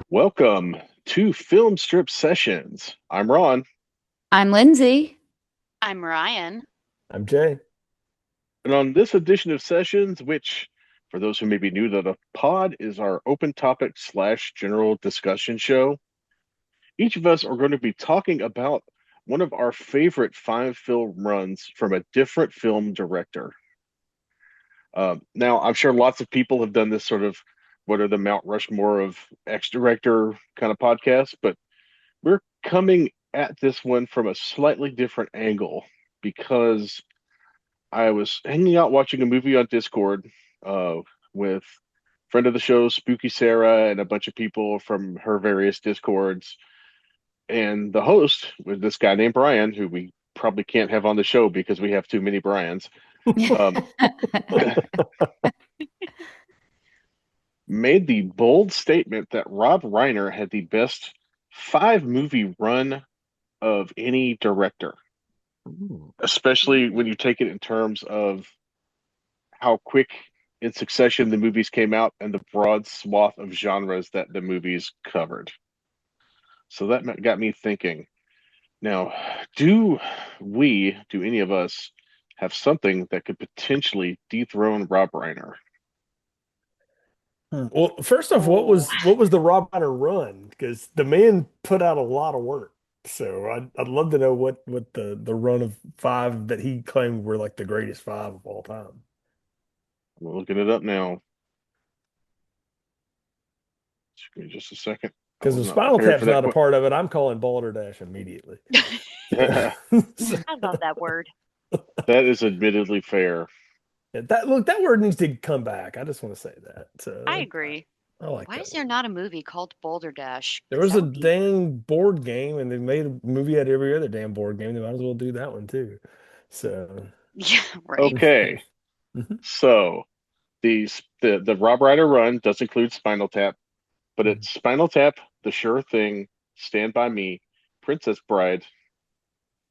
Welcome to Film Strip Sessions. I'm Ron, I'm Lindsay. I'm Ryan. I'm Jay. and on this edition of Sessions, which, for those who may be new to the pod, is our open topic slash general discussion show, each of us are going to be talking about one of our favorite five film runs from a different film director. Now, I'm sure lots of people have done this sort of what are the Mount Rushmore of X director kind of podcast, but we're coming at this one from a slightly different angle because I was hanging out watching a movie on Discord with friend of the show, Spooky Sarah, and a bunch of people from her various Discords. And the host was this guy named Brian, who we probably can't have on the show because we have too many Brians. Made the bold statement that Rob Reiner had the best five movie run of any director, especially when you take it in terms of how quick in succession the movies came out and the broad swath of genres that the movies covered. So that got me thinking. Now, do any of us, have something that could potentially dethrone Rob Reiner? Well, first off, what was the Rob Reiner run? Because the man put out a lot of work. So I'd love to know what the run of five that he claimed were like the greatest five of all time. I'm looking it up now. Give me just a second. I Because was if not Spinal prepared Tap's for that. not a part of it, I'm calling Balderdash immediately. Yeah, So, I love that word. that is admittedly fair. yeah, that word needs to come back. I just want to say that. So I agree. I like Why that is there word. not a movie called Boulder Dash? There 'Cause was that a would be dang board game, and they made a movie out of every other damn board game. They might as well do that one too. So. yeah, right. Okay, so the Rob Reiner run does include Spinal Tap, but it's Spinal Tap, The Sure Thing, Stand by Me, Princess Bride.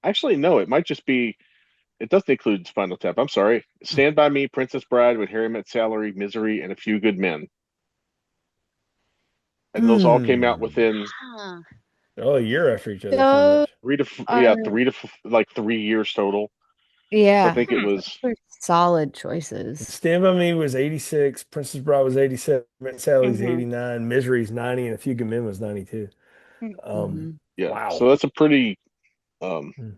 Actually, no, it might just be. It doesn't include Spinal Tap. I'm sorry. Stand by Me, Princess Bride, When Harry Met Sally, Misery, and A Few Good Men. And those all came out Hmm. within Huh. Oh, a year after each other, pretty Those much. are, 3 years total. So I yeah, think it Hmm. was. those are solid choices. Stand By Me was 86, Princess Bride was 87, Met Sally's Mm-hmm. 89, Misery's 90, and A Few Good Men was 92. Um, Hmm. Yeah. So wow. that's a um, Hmm.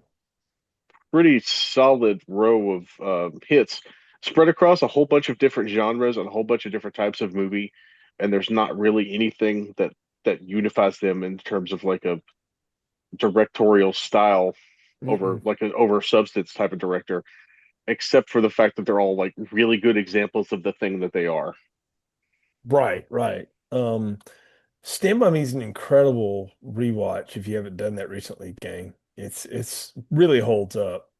pretty solid row of hits spread across a whole bunch of different genres and a whole bunch of different types of movie. And there's not really anything that unifies them in terms of like a directorial style over Mm-mm. like an over substance type of director, except for the fact that they're all like really good examples of the thing that they are. Right, right. Stand By Me is an incredible rewatch if you haven't done that recently, gang. It's really holds up.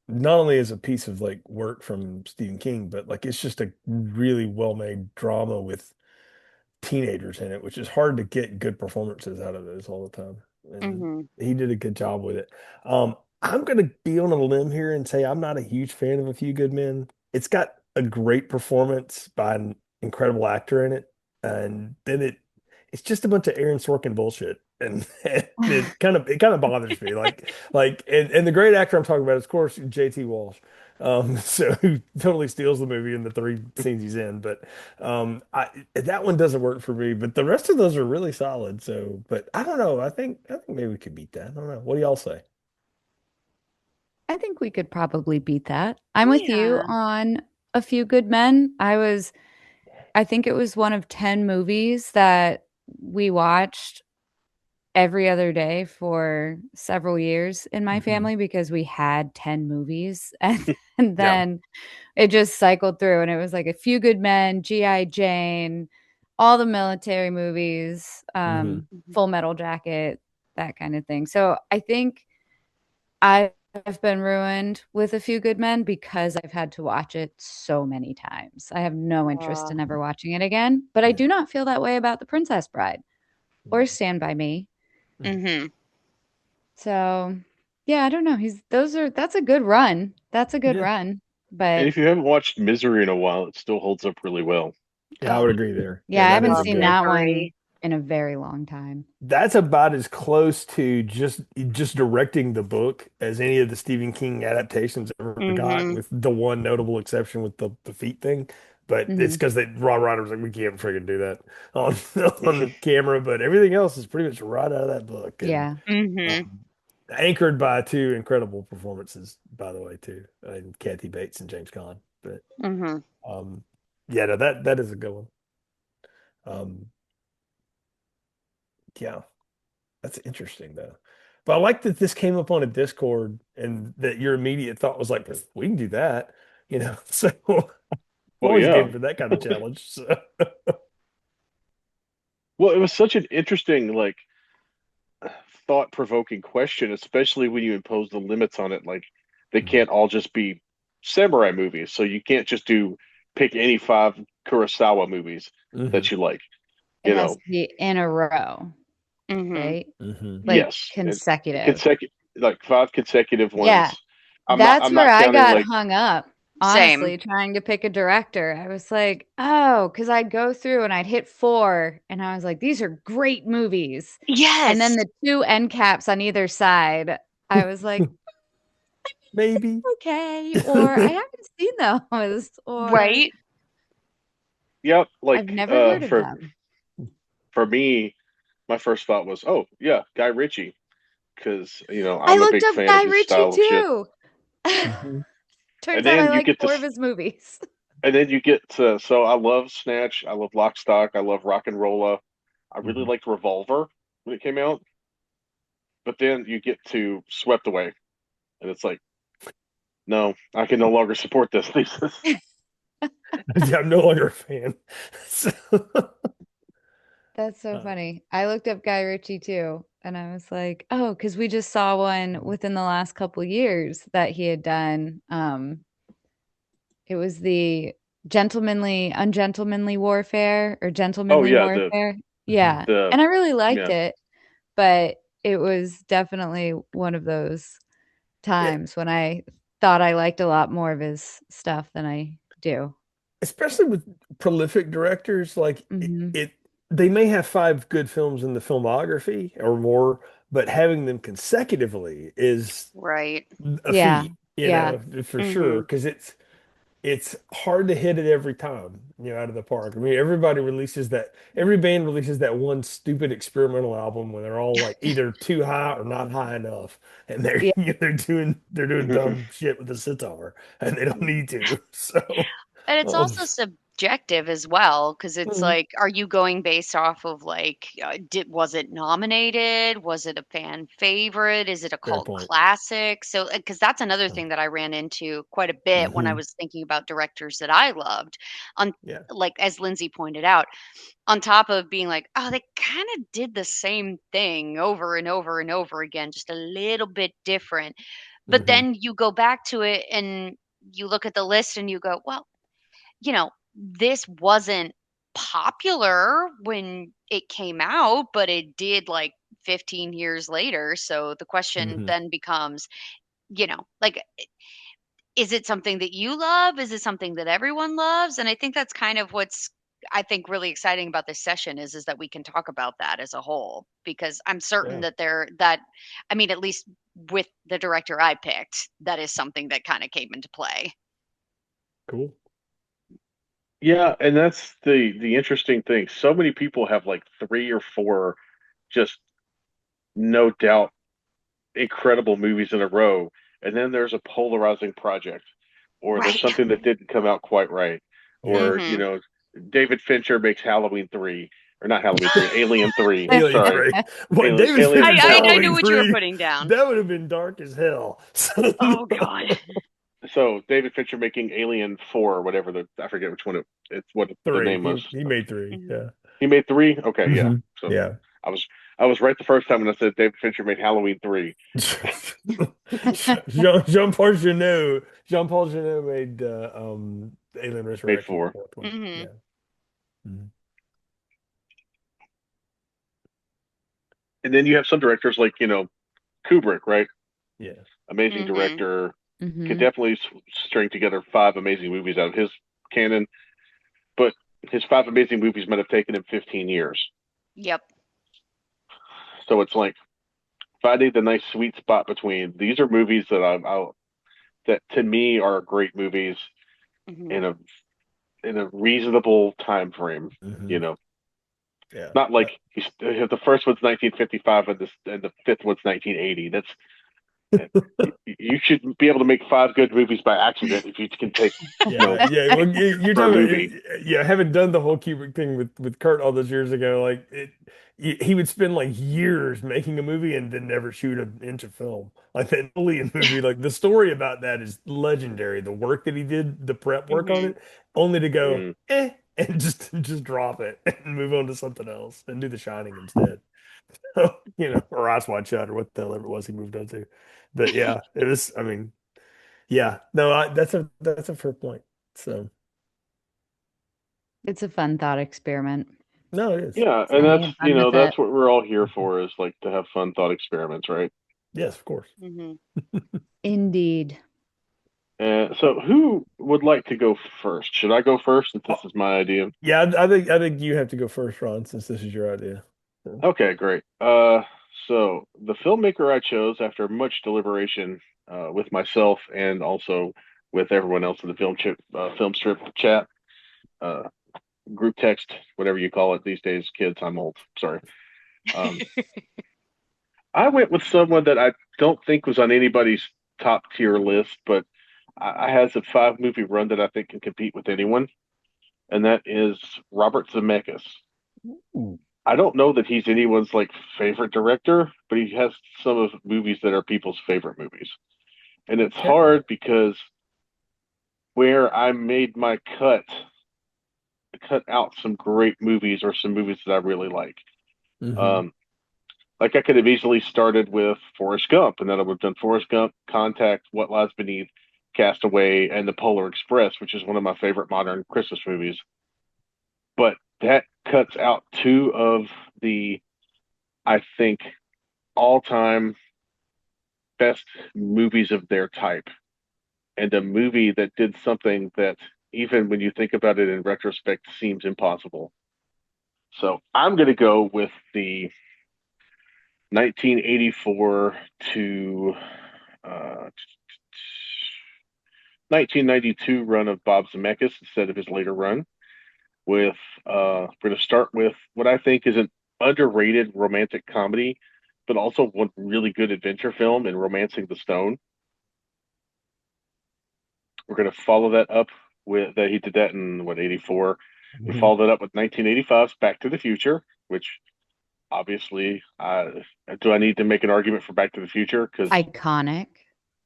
Not only as a piece of like work from Stephen King, but like it's just a really well-made drama with teenagers in it, which is hard to get good performances out of those all the time. And Mm-hmm. he did a good job with it. I'm gonna be on a limb here and say I'm not a huge fan of A Few Good Men. It's got a great performance by an incredible actor in it, and then it's just a bunch of Aaron Sorkin bullshit. And it kind of bothers me. And the great actor I'm talking about is, of course, J.T. Walsh. So who totally steals the movie in the three scenes he's in. But that one doesn't work for me, but the rest of those are really solid. So, but I don't know. I think maybe we could beat that. I don't know. What do y'all say? I think we could probably beat that. I'm with you Yeah. on A Few Good Men. I think it was one of 10 movies that we watched every other day for several years in my Hmm. family because we had 10 movies and Yeah. then it just cycled through and it was like A Few Good Men, G.I. Jane, all the military movies, Hmm. Mhm. Full Metal Jacket, that kind of thing. So I think I've been ruined with A Few Good Men because I've had to watch it so many times. I have no interest Uh, in ever watching it again, but I do not feel that way about The Princess Bride or Stand By Me. mm-hmm. So, yeah, I don't know. That's a good run. That's a good Yeah. run. And But if you haven't watched Misery in a while, it still holds up really well. Yeah, I Oh, would agree there. Yeah, yeah, I that haven't is a love seen good. that one Misery. in a very long time. That's about as close to just directing the book as any of the Stephen King adaptations ever got, Mm-hmm. with the one notable exception with the feet thing. But it's Mhm. because Rob Reiner was like, we can't friggin' do that on on camera. But everything else is pretty much right out of that book, and Yeah. Mm-hmm. anchored by two incredible performances, by the way, too, and Kathy Bates and James Caan. But Mm-hmm. um, yeah, no, that is a good one. Um, yeah. That's interesting though. But I like that this came up on a Discord and that your immediate thought was like, we can do that, you know. So I'm Well, always yeah. game for that kind of challenge. So Well, it was such an interesting, like, thought-provoking question, especially when you impose the limits on it. Like, they can't all just be samurai movies, so you can't just pick any five Kurosawa movies Mhm. that you like. It You has know, to be in a row, Mm-hmm. right? Mhm. Like yes, and consecutive. consecutive, like five consecutive Yeah. ones. I'm not. That's I'm where not I counting got like. hung up, Same. honestly, trying to pick a director. I was like, oh, because I'd go through and I'd hit four, and I was like, these are great movies. And then Yes. the two end caps on either side, I was like, Maybe. okay, or I haven't seen those, or Right. Yep. I've Like never heard of them. for me, my first thought was, oh yeah, Guy Ritchie, because I I'm a looked big up fan of Guy his Ritchie style of shit. too. Mhm. And Turns out I then you like get four to of his movies. And then you get to, so I love Snatch, I love Lock, Stock, I love Rock and Rolla. I really Mhm. liked Revolver when it came out, but then you get to Swept Away, and it's like, no, I can no longer support this thesis. Yeah, I'm no longer a fan. So, That's so uh, funny. I looked up Guy Ritchie too, and I was like, oh, because we just saw one within the last couple years that he had done. It was the ungentlemanly warfare or Oh gentlemanly yeah, warfare. mhm. Yeah. the And I really liked yeah, it, but it was definitely one of those Yeah, times when I thought I liked a lot more of his stuff than I do. especially with prolific directors, like Hmm. they may have five good films in the filmography or more, but having them consecutively is Right. a Yeah. feat, Yeah. for sure, Mm-hmm. because it's hard to hit it every time, out of the park. I mean, every band releases that one stupid experimental album when they're all like either too high or not high enough, and they're Yeah. they're doing dumb shit with the sitar, and they don't need to. So, And it's I'll also just, subjective as well, because it's Mhm. like, are you going based off of like, was it nominated? Was it a fan favorite? Is it a Fair cult point. classic? So, because that's another thing that I ran into quite a bit when I Hmm. was thinking about directors that I loved. On Yeah. like as Lindsay pointed out, on top of being like, oh, they kind of did the same thing over and over and over again, just a little bit different. But Hmm. then you go back to it and you look at the list and you go, well, this wasn't popular when it came out, but it did like 15 years later. So the question Hmm. then becomes, like, is it something that you love? Is it something that everyone loves? And I think that's kind of what's I think really exciting about this session is that we can talk about that as a whole because I'm certain Yeah. that that I mean at least with the director I picked, that is something that kind of came into play. Cool. yeah, and that's the interesting thing. So many people have like three or four, just no doubt incredible movies in a row, and then there's a polarizing project, or there's Right. something that didn't come out quite right, Yeah. or Mhm. David Fincher makes Halloween 3, or not Halloween 3, Alien 3. Alien Sorry, 3. Boy, David Alien Fincher's I 4. knew Halloween what you were 3, putting down. that would have been dark as hell. So, Oh god. So David Fincher making Alien 4, or whatever I forget which one it's what the three. name He was. he made three. Mhm. Yeah. He made 3. Okay, yeah. Hmm. So Yeah. I was I was right the first time when I said David Fincher made Halloween 3. Jean-Paul Jeannot. Jean-Paul Jeannot made Alien Made Resurrection, the 4. fourth one. Mhm. Yeah. Mhm. And then you have some directors like, Kubrick, right? Yeah. Amazing Mhm. director, could Hmm. definitely string together 5 amazing movies out of his canon, but his 5 amazing movies might have taken him 15 years. Yep. So it's like finding the nice sweet spot between these are movies that that to me are great movies Hmm. in a reasonable time frame. You Hmm. know, Yeah. not like if the first one's 1955 and the fifth one's 1980. That's you should be able to make five good movies by accident if you can take Yeah, yeah. Well, you're for a talking movie. about, yeah, having done the whole Kubrick thing with Kurt all those years ago, like he would spend like years making a movie and then never shoot an inch of film. Like that Alien movie, like the story about that is legendary. The work that he did, the prep work on Hmm. it, only to go Mm. and just drop it and move on to something else and do The Shining instead. Or Eyes Wide Shut or what the hell ever it was he moved on to. But yeah, it was. I mean. Yeah, no, that's a fair point. So It's a fun thought experiment. no, it is. Yeah, and I'm So that's having fun with it. that's what we're all here for is like to have fun thought experiments, right? yes, of course. Hmm. Indeed. So who would like to go first? Should I go first since this Oh, is my idea? yeah, I think you have to go first, Ron, since this is your idea. So, Okay, great. So the filmmaker I chose after much deliberation with myself and also with everyone else in the film strip chat, uh, group text, whatever you call it these days, kids. I'm old. Sorry. Um, I went with someone that I don't think was on anybody's top tier list, but I has a five movie run that I think can compete with anyone, and that is Robert Zemeckis. ooh, I don't know that he's anyone's like favorite director, but he has some of movies that are people's favorite movies. And it's okay. hard because where I made my I cut out some great movies or some movies that I really like. Hmm. Um, like I could have easily started with Forrest Gump, and then I would have done Forrest Gump, Contact, What Lies Beneath, Castaway, and The Polar Express, which is one of my favorite modern Christmas movies. But that cuts out two of the, I think, all-time best movies of their type, and a movie that did something that, even when you think about it in retrospect, seems impossible. So I'm going to go with the 1984 to uh, 1992 run of Bob Zemeckis instead of his later run. We're going to start with what I think is an underrated romantic comedy, but also one really good adventure film in Romancing the Stone. We're going to follow that up with that he did that in what 84. We Hmm. followed that up with 1985's Back to the Future, which obviously, do I need to make an argument for Back to the Future? Because Iconic.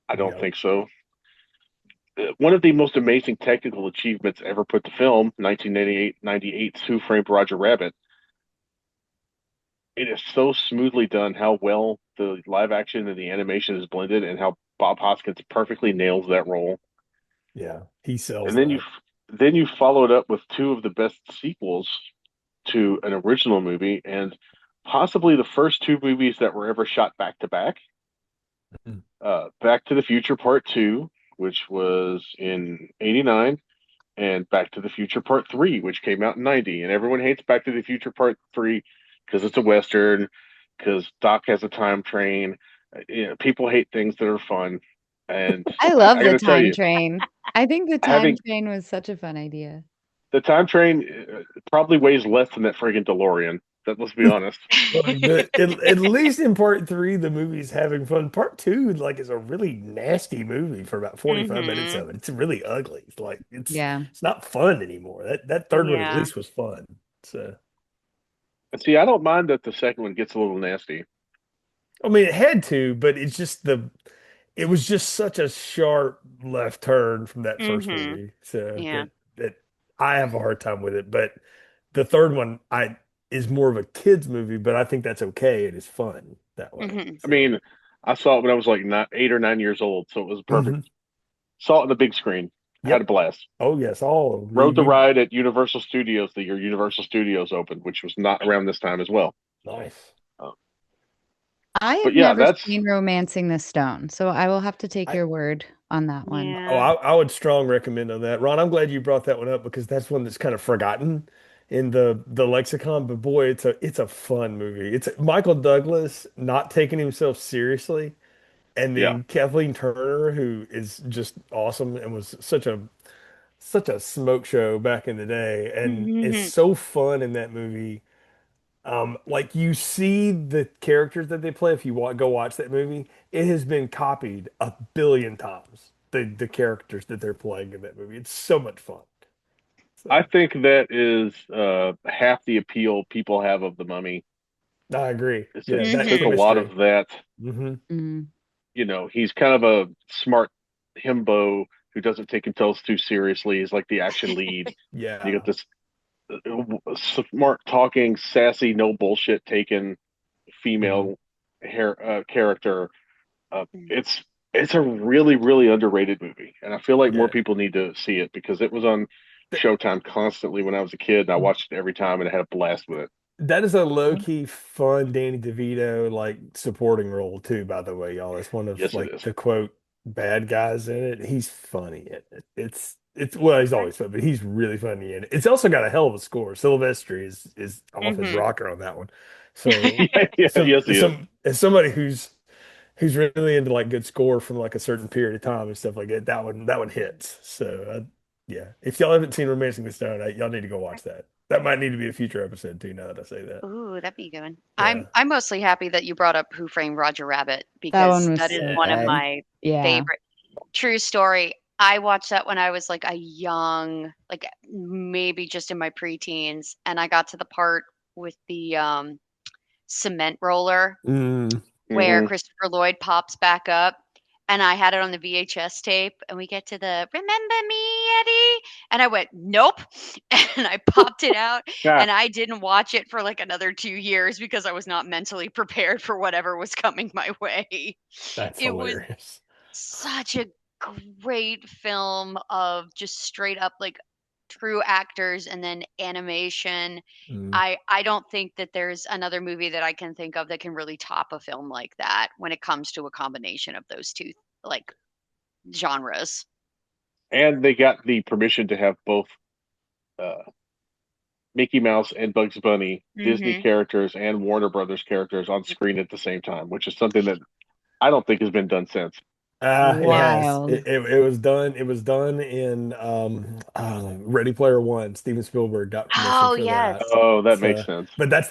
I don't Yep. think so. One of the most amazing technical achievements ever put to film, 1998's Who Framed Roger Rabbit. It is so smoothly done how well the live action and the animation is blended and how Bob Hoskins perfectly nails that role. Yeah, he sells And then that. you follow it up with two of the best sequels to an original movie and possibly the first two movies that were ever shot back to back. Mhm. Back to the Future Part 2, which was in 89, and Back to the Future Part 3, which came out in 90. And everyone hates Back to the Future Part 3 because it's a Western, because Doc has a time train. People hate things that are fun. And I I love got the to tell time you, train. I think the time having train was such a fun idea. the time train probably weighs less than that friggin' DeLorean. Let's be honest. Look, at least in part three, the movie's having fun. Part two, like, is a really nasty movie for about 45 minutes Hmm. of it. It's really ugly. It's like Yeah. it's not fun anymore. That third one at Yeah. least was fun. So See, I don't mind that the second one gets a little nasty. I mean, it had to, but it was just such a sharp left turn from that first Hmm. movie. So Yeah. that I have a hard time with it. But the third one, I is more of a kids movie, but I think that's okay. It is fun that way. Hmm. I So mean, I saw it when I was like 8 or 9 years old, so it was perfect. mhm. Saw it on the big screen. Had a Yep. blast. Oh yes, all Rode the we ride at Universal Studios the year Universal Studios opened, which was not around this time as well. nice. Uh, I have but yeah, never that's seen Romancing the Stone, so I will have to take I your word on that one. oh Yeah. I would strong recommend on that. Ron, I'm glad you brought that one up because that's one that's kind of forgotten. in the lexicon, but boy, it's a fun movie. It's Michael Douglas not taking himself seriously, and Yeah. then Kathleen Turner, who is just awesome and was such a smoke show back in the day, and it's Mhm. so fun in that movie. Like you see the characters that they play if you go watch that movie, it has been copied a billion times. The characters that they're playing in that movie, it's so much fun. I So think that is half the appeal people have of the Mummy. I agree. Is it Yeah, that took a lot chemistry. of that. Hmm. Mm. He's kind of a smart himbo who doesn't take himself too seriously. He's like the action lead. You get Yeah. this smart talking, sassy, no bullshit taken Hmm. female character. Mhm. It's a really really underrated movie, and I feel like more Yeah. people need to see it because it was on Th- Showtime constantly when I was a kid, and I watched it every time, and I had a blast with it. That is a low-key fun Danny DeVito like supporting role too, by the way, y'all. It's one of Yes, it like is. the quote bad guys in it. He's funny in it. It's well, he's always fun, but he's really funny in it. It's also got a hell of a score. Silvestri is off his Mhm. rocker on that one. So Yeah, yeah, some yes, he is. some as somebody who's really into like good score from like a certain period of time and stuff like that, that one hits. So yeah, if y'all haven't seen Romancing the Stone, y'all need to go watch that. That might need to be a future episode too. Now that I say that, Ooh, that'd be a good one. yeah, I'm mostly happy that you brought up Who Framed Roger Rabbit That one because was that is so one of yeah, good. my Yeah. favorite. True story. I watched that when I was like a young, like maybe just in my preteens, and I got to the part with the cement roller mm, where Hmm. Christopher Lloyd pops back up. And I had it on the VHS tape, and we get to the "Remember me, Eddie?" And I went, "Nope," and I popped it out, Yeah, and I didn't watch it for like another 2 years because I was not mentally prepared for whatever was coming my way. that's It was hilarious. such a great film of just straight up like true actors and then animation. Mm. I don't think that there's another movie that I can think of that can really top a film like that when it comes to a combination of those two like genres. and they got the permission to have both uh, Mickey Mouse and Bugs Bunny, Disney Mhm. characters and Warner Brothers characters on screen at the same time, which is something that I don't think has been done since. It has. Wild. It was done. It was done in Ready Player One. Steven Spielberg got permission Oh, for that. yes. Oh, that makes So, sense. but that's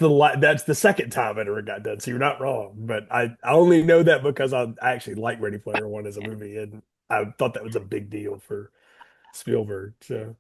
the second time it ever got done. So you're not wrong. But I only know that because I actually like Ready Player One as a movie, and I thought that was a big deal for Spielberg. So,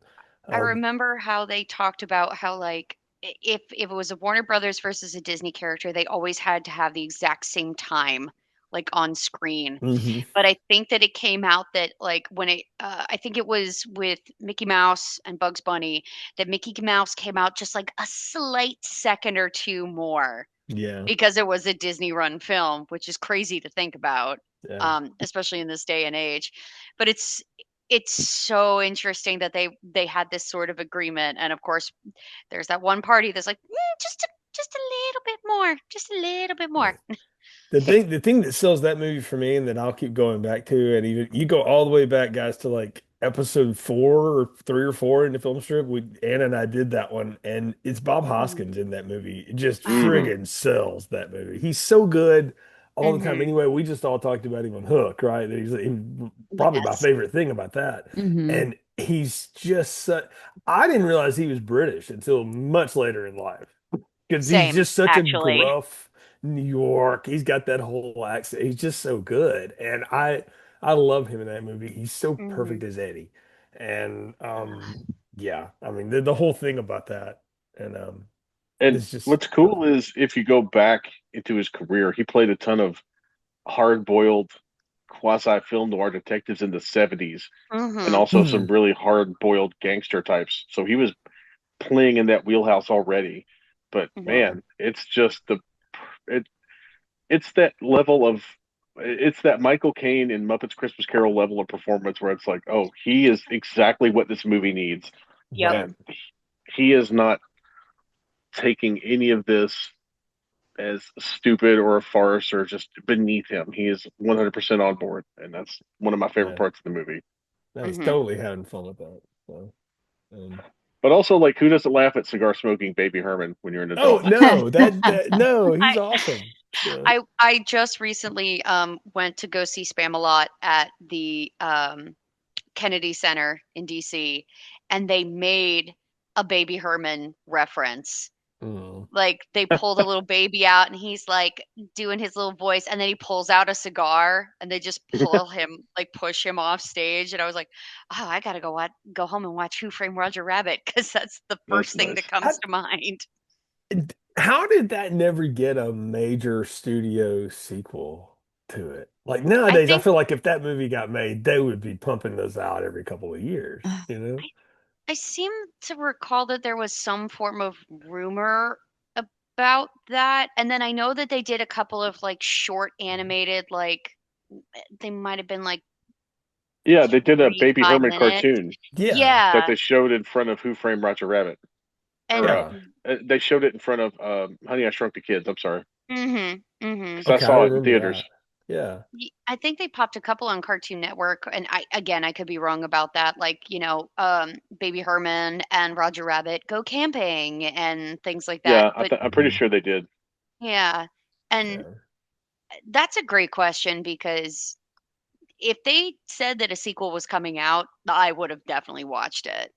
I um, remember how they talked about how like if it was a Warner Brothers versus a Disney character, they always had to have the exact same time like on screen. mhm. But I think that it came out that like when it I think it was with Mickey Mouse and Bugs Bunny that Mickey Mouse came out just like a slight second or two more Yeah, because it was a Disney run film, which is crazy to think about, yeah. especially in this day and age. But it's so interesting that they had this sort of agreement, and of course, there's that one party that's like, just a little bit more, just a little bit more. The thing that sells that movie for me, and that I'll keep going back to, and even you go all the way back, guys, to like episode 4 or 3 or 4 in the film strip. Anna and I did that one, and it's Bob Mhm. Hoskins in that movie. It just Hmm. Oh, friggin' sells that movie. He's so good all the time. hmm, Anyway, we just all talked about him on Hook, right? Probably my yes. favorite thing about that, Hmm. and he's just. I didn't realize he was British until much later in life because he's Same, just such a actually. gruff New York. He's got that whole accent. He's just so good, and I love him in that movie. He's so Hmm. perfect as Eddie, and yeah, I mean the whole thing about that, and And it's just what's cool is if you go back into his career, he played a ton of hard-boiled quasi film noir detectives in the 70s and Hmm. also some Mhm. really hard-boiled gangster types. So he was playing in that wheelhouse already. But Hmm. Wow. man, it it's that level of it's that Michael Caine in Muppets Christmas Carol level of performance where it's like, oh, he is exactly what this movie needs. Yep. Right. And he is not taking any of this as stupid or a farce or just beneath him. He is 100% on board, and that's one of my favorite Yeah. parts of the movie. No, he's Hmm. totally having fun with that. So, um, But also, like, who doesn't laugh at cigar smoking Baby Herman when you're an Oh adult? no, no, he's I awesome. So, I just recently went to go see Spam-A-Lot at the Kennedy Center in DC, and they made a Baby Herman reference. mm. Like they pulled a little baby out and he's like doing his little voice, and then he pulls out a cigar and they just pull him, like push him off stage. And I was like, oh, I gotta go home and watch Who Framed Roger Rabbit, because that's the That's first thing nice. that comes to mind. How did that never get a major studio sequel to it? Like nowadays, I think feel like if that movie got made, they would be pumping those out every couple of years, you know? I seem to recall that there was some form of rumor about that. And then I know that they did a couple of like short animated, like they might have been like Yeah, they did a 3, Baby 5 Herman minutes. cartoon Yeah. that Yeah. they showed in front of Who Framed Roger Rabbit. Or And they showed it in front of Honey, I Shrunk the Kids. I'm sorry, mm-hmm. because I Okay, I saw it in remember theaters. that. Yeah. I think they popped a couple on Cartoon Network, and I could be wrong about that. Like, Baby Herman and Roger Rabbit go camping and things like that. Yeah, But I'm pretty sure they did. yeah, and Yeah. that's a great question, because if they said that a sequel was coming out, I would have definitely watched it.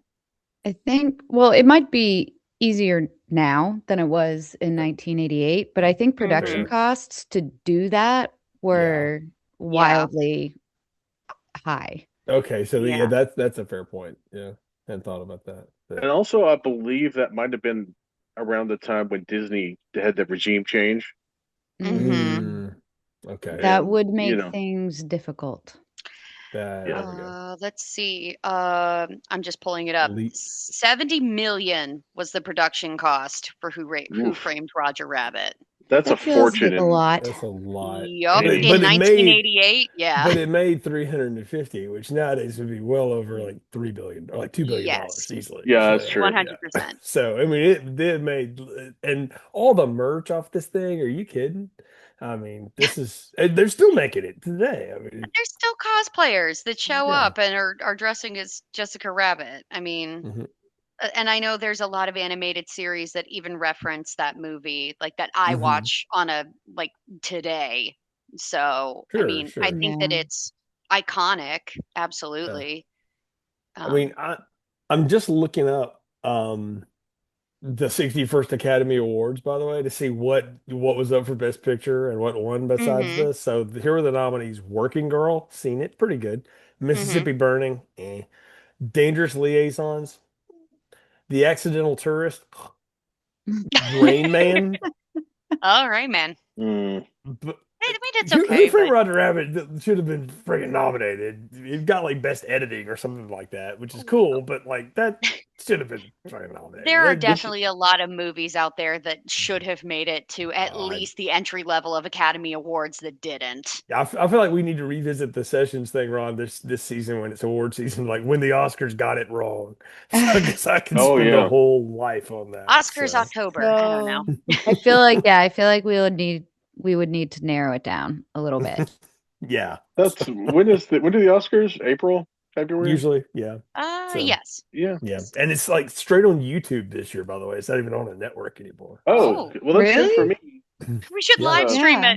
I think, well, it might be easier now than it was in 1988, but I think production Mhm. costs to do that were wildly high. Okay, so yeah, Yeah. that's a fair point. Yeah, hadn't thought about that. But And also, I believe that might have been around the time when Disney had the regime change. Mhm. Okay, That And, would you make know, things difficult. Yeah. there we go. Let's see. I'm just pulling it up. Le- 70 million was the production cost for Who oof, Framed Roger Rabbit. that's a That feels fortune. like a And lot. That's a lot. Yup, And in But it made 1988. Yeah. but it made 350, which nowadays would be well over like 3 billion or like $2 billion Yes. easily. yeah, that's So true. 100%. so I mean it did made and all the merch off this thing. Are you kidding? I mean, this is they're still making it today. I mean, There's still cosplayers that show yeah. up and are dressing as Jessica Rabbit. I mean, Mhm. and I know there's a lot of animated series that even reference that movie, like that I Mhm. watch on a like today. So, I Sure, mean, I sure. think that Yeah. it's iconic, Yeah. absolutely. I mean, I'm just looking up the 61st Academy Awards, by the way, to see what was up for Best Picture and what won besides Mhm. this. So here are the nominees: Working Girl, seen it, pretty good. Mhm. Mississippi Burning, Dangerous Liaisons, The Accidental Tourist, Rain Man. All right, man. But I mean, it's Who okay, Framed but Roger Rabbit should have been freaking nominated. It got like best editing or something like that, which is cool, but like that should have been freaking nominated. there are This definitely a lot of movies out there that should have made it to at least the entry level of Academy Awards that didn't. Yeah, I feel like we need to revisit the sessions thing, Ron, this season when it's award season, like when the Oscars got it wrong. So I guess I can Oh spend a yeah, whole life on that. Oscars So October. I don't know. I feel like we would need to narrow it down a little bit. yeah, that's when do the Oscars? April, February? usually, yeah. So Yes. Yeah. yeah, and it's like straight on YouTube this year, by the way. It's not even on a network anymore. Oh, Oh, well, that's good for Really? me. we should Yeah. live stream Yeah.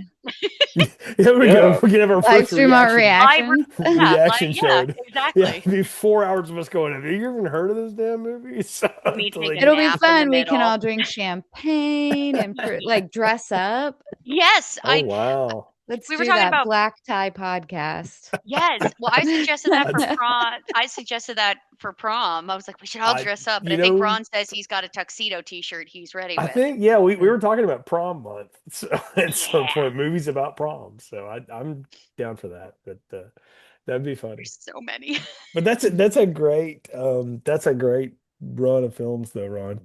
it. There we go. Yeah. We can have our Live first stream our reaction. reactions. Reaction Yeah, showed. exactly. Yeah, it'd be 4 hours of us going, have you even heard of this damn movie? So, Me to, taking like, a It'll be nap in the fun. We can middle. all drink champagne and like dress up. Yes, oh wow. Let's we do were talking that about black tie podcast. yes. Well, I suggested that for That's- prom. I suggested that for prom. I was like, we should all I dress up. But you I think know, Ron says he's got a tuxedo T-shirt he's ready I with. think yeah, we were talking about prom month so at some Yeah. point, movies about prom. So I'm down for that. But that'd be funny. There's so many. But that's a great run of films though, Ron.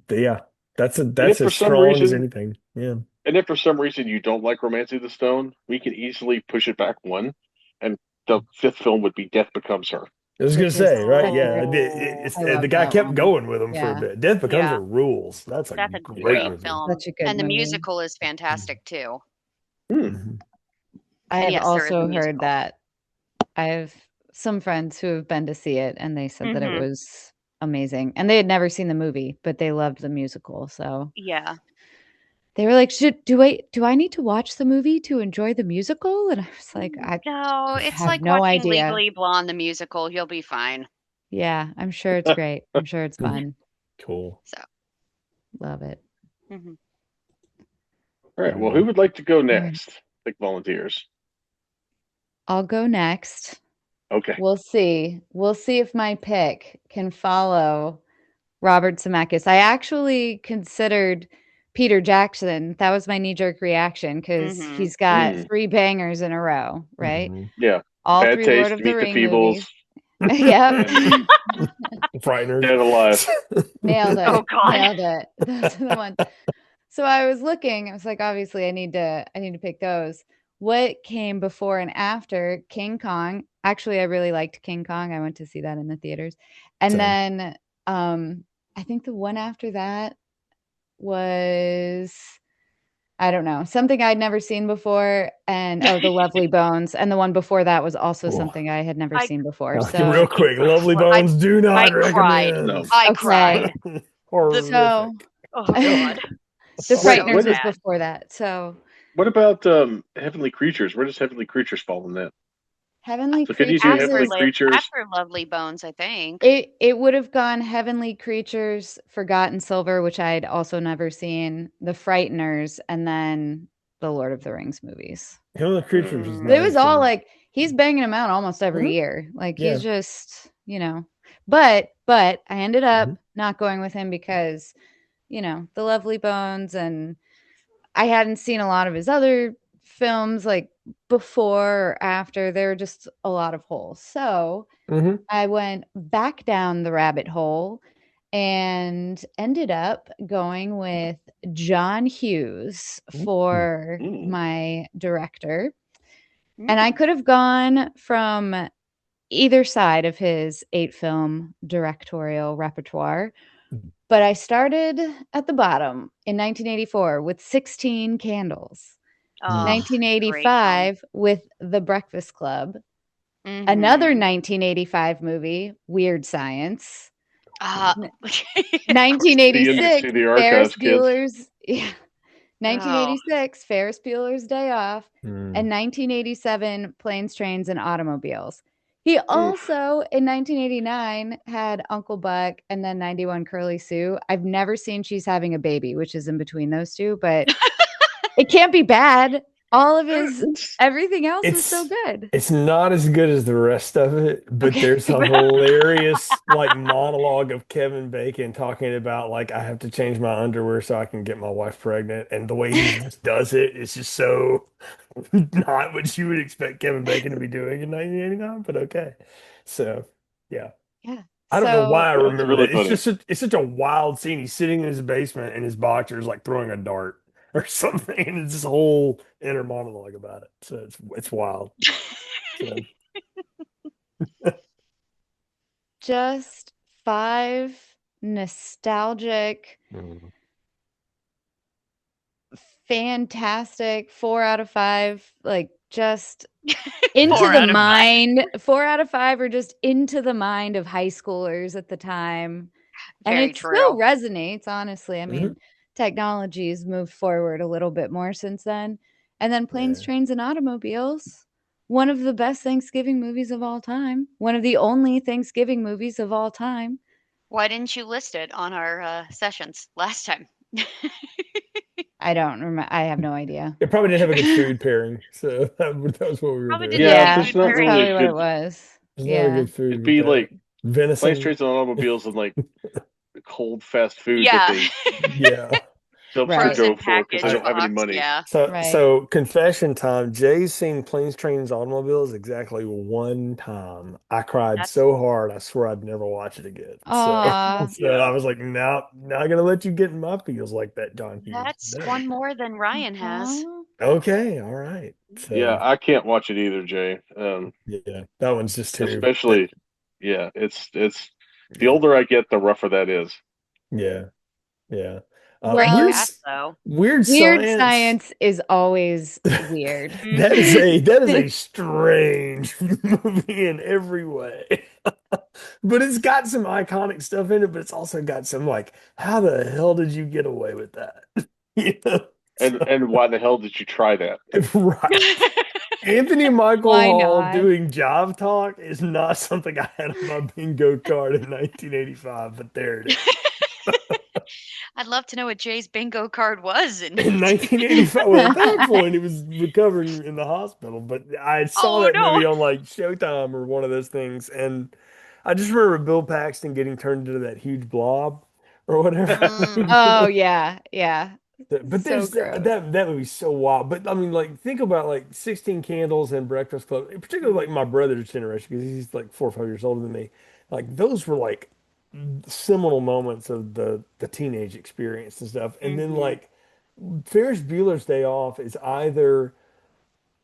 Yeah, that's And as strong as anything. Yeah. if for some reason you don't like Romancing the Stone, we can easily push it back one, and the fifth film would be Death Becomes Her. I was gonna Which is say, right? such a Yeah, great- I the love guy that kept one. going with him for a Yeah. bit. Death Becomes Yeah. Her rules. That's a That's a great great movie. film. Such a good And the movie. musical is fantastic too. Mhm. I And have yes, there is a also heard musical. that I have some friends who have been to see it and they said that it Mhm. was amazing. And they had never seen the movie, but they loved the musical. So Yeah. they were like, do I need to watch the movie to enjoy the musical? And I was like, I No, it's have like no watching idea. Legally Blonde the musical. You'll be fine. Yeah, I'm sure it's great. I'm sure it's fun. Cool. So, Love it. mhm. All right. Well, who would like to go next? Like volunteers. I'll go next. Okay. We'll see. We'll see if my pick can follow Robert Zemeckis. I actually considered Peter Jackson. That was my knee-jerk reaction because Mhm. he's got Mm. 3 bangers in a row, right? Mhm. Yeah. All Bad 3 Taste, Lord of the Meet the Ring Feebles, movies. Yep. and Frighteners. Dead Alive. Nailed it. Oh, God. Nailed it. Those are the ones. So I was looking, I was like, obviously I need to pick those. What came before and after King Kong? Actually, I really liked King Kong. I went to see that in the theaters. And Same. then I think the one after that was, I don't know, something I'd never seen before. And The Lovely Bones. And the one before that was also Ooh. something I had never seen before. Real So quick, Lovely Bones, do not I cried. recommend. No. I Okay. cried. Horrific. So Oh, God. The Wait, Frighteners what was is- before that. So What about Heavenly Creatures? Where does Heavenly Creatures fall in that? Heavenly So could you Creatures do Heavenly is- Creatures? After Lovely Bones, I think. It would have gone Heavenly Creatures, Forgotten Silver, which I'd also never seen, The Frighteners, and then the Lord of the Rings movies. Heavenly Creatures was Mm. It was all nice. like he's banging them out almost every Mhm. year. Like Yeah. he's just, But I ended up Mhm. not going with him because, The Lovely Bones, and I hadn't seen a lot of his other films like before or after. There were just a lot of holes. So Mhm. I went back down the rabbit hole and ended up going with John Hughes for Mm. my director. And I could have gone from either side of his 8-film directorial repertoire, but I started at the bottom in 1984 with 16 Candles, Oh, 1985 with The Breakfast Club, Mhm. another 1985 movie, Weird Science, Uh, 1986 See the Ferris archives, kids. Bueller's 1986 Ferris Bueller's Day Off, Mm. and 1987 Planes, Trains, and Automobiles. He also in 1989 had Uncle Buck, and then 91 Curly Sue. I've never seen She's Having a Baby, which is in between those two, but it can't be bad. All of his everything else is so good. It's not as good as the rest of it, but Okay. there's a hilarious monologue of Kevin Bacon talking about I have to change my underwear so I can get my wife pregnant, and the way he just does it is just so not what you would expect Kevin Bacon to be doing in 1989, but okay. So yeah. Yeah. I don't know why I That's remember really that. funny. It's such a wild scene. He's sitting in his basement and his boxer's throwing a dart or something, and it's this whole inner monologue about it. So it's wild. So. Just 5 nostalgic, fantastic 4 out of 5, just into 4 the out of 5. mind. 4 out of 5 are just into the mind of high schoolers at the time. And Very it true. still resonates, honestly. I mean, technology's moved forward a little bit more since then. And then Planes, Trains, and Automobiles, one of the best Thanksgiving movies of all time. One of the only Thanksgiving movies of all time. Why didn't you list it on our sessions last time? I don't remember. I have no idea. It probably didn't have a good food pairing, so that was what we were Probably doing. didn't Yeah, have there's food not That's really probably a what good. it was. There's not a Yeah. good food. It'd be with that. Venison. Planes, Trains, and Automobiles, and cold fast food Yeah. that they Yeah. dumpster Right. drove Frozen for because they package don't have any box, money. yeah. Right. So confession time. Jay's seen Planes, Trains, Automobiles exactly one time. I cried That's- so hard, I swear I'd never watch it again. Aw. So I was like, no, not gonna let you get in my feels like that, John Hughes. That's No. one more than Ryan has. Aw. Okay, all right. So, Yeah, I can't watch it either, Jay. yeah, that one's just too. Especially, yeah, it's the older I get, the rougher that is. Yeah, yeah. Great Well, cast, though. Weird Weird Science. Science is always weird. That is Mhm. a strange movie in every way. But it's got some iconic stuff in it, but it's also got some like, how the hell did you get away with that? You know? So, And why the hell did you try that? right. Anthony Michael Why Hall not? doing Jive Talk is not something I had on my bingo card in 1985, but there it is. I'd love to know what Jay's bingo card was in In 19. 1985, well, at that point, he was recovering in the hospital, but I saw Oh that no. movie on like Showtime or one of those things, and I just remember Bill Paxton getting turned into that huge blob or whatever. Mm, You Oh know? yeah, yeah. But So there's that, gross. that movie's so wild. But I mean, like, think about like 16 Candles and Breakfast Club, particularly like my brother's generation, because he's like 4 or 5 years older than me. Like, those were like seminal moments of the teenage experience and stuff. And then mhm. like Ferris Bueller's Day Off is either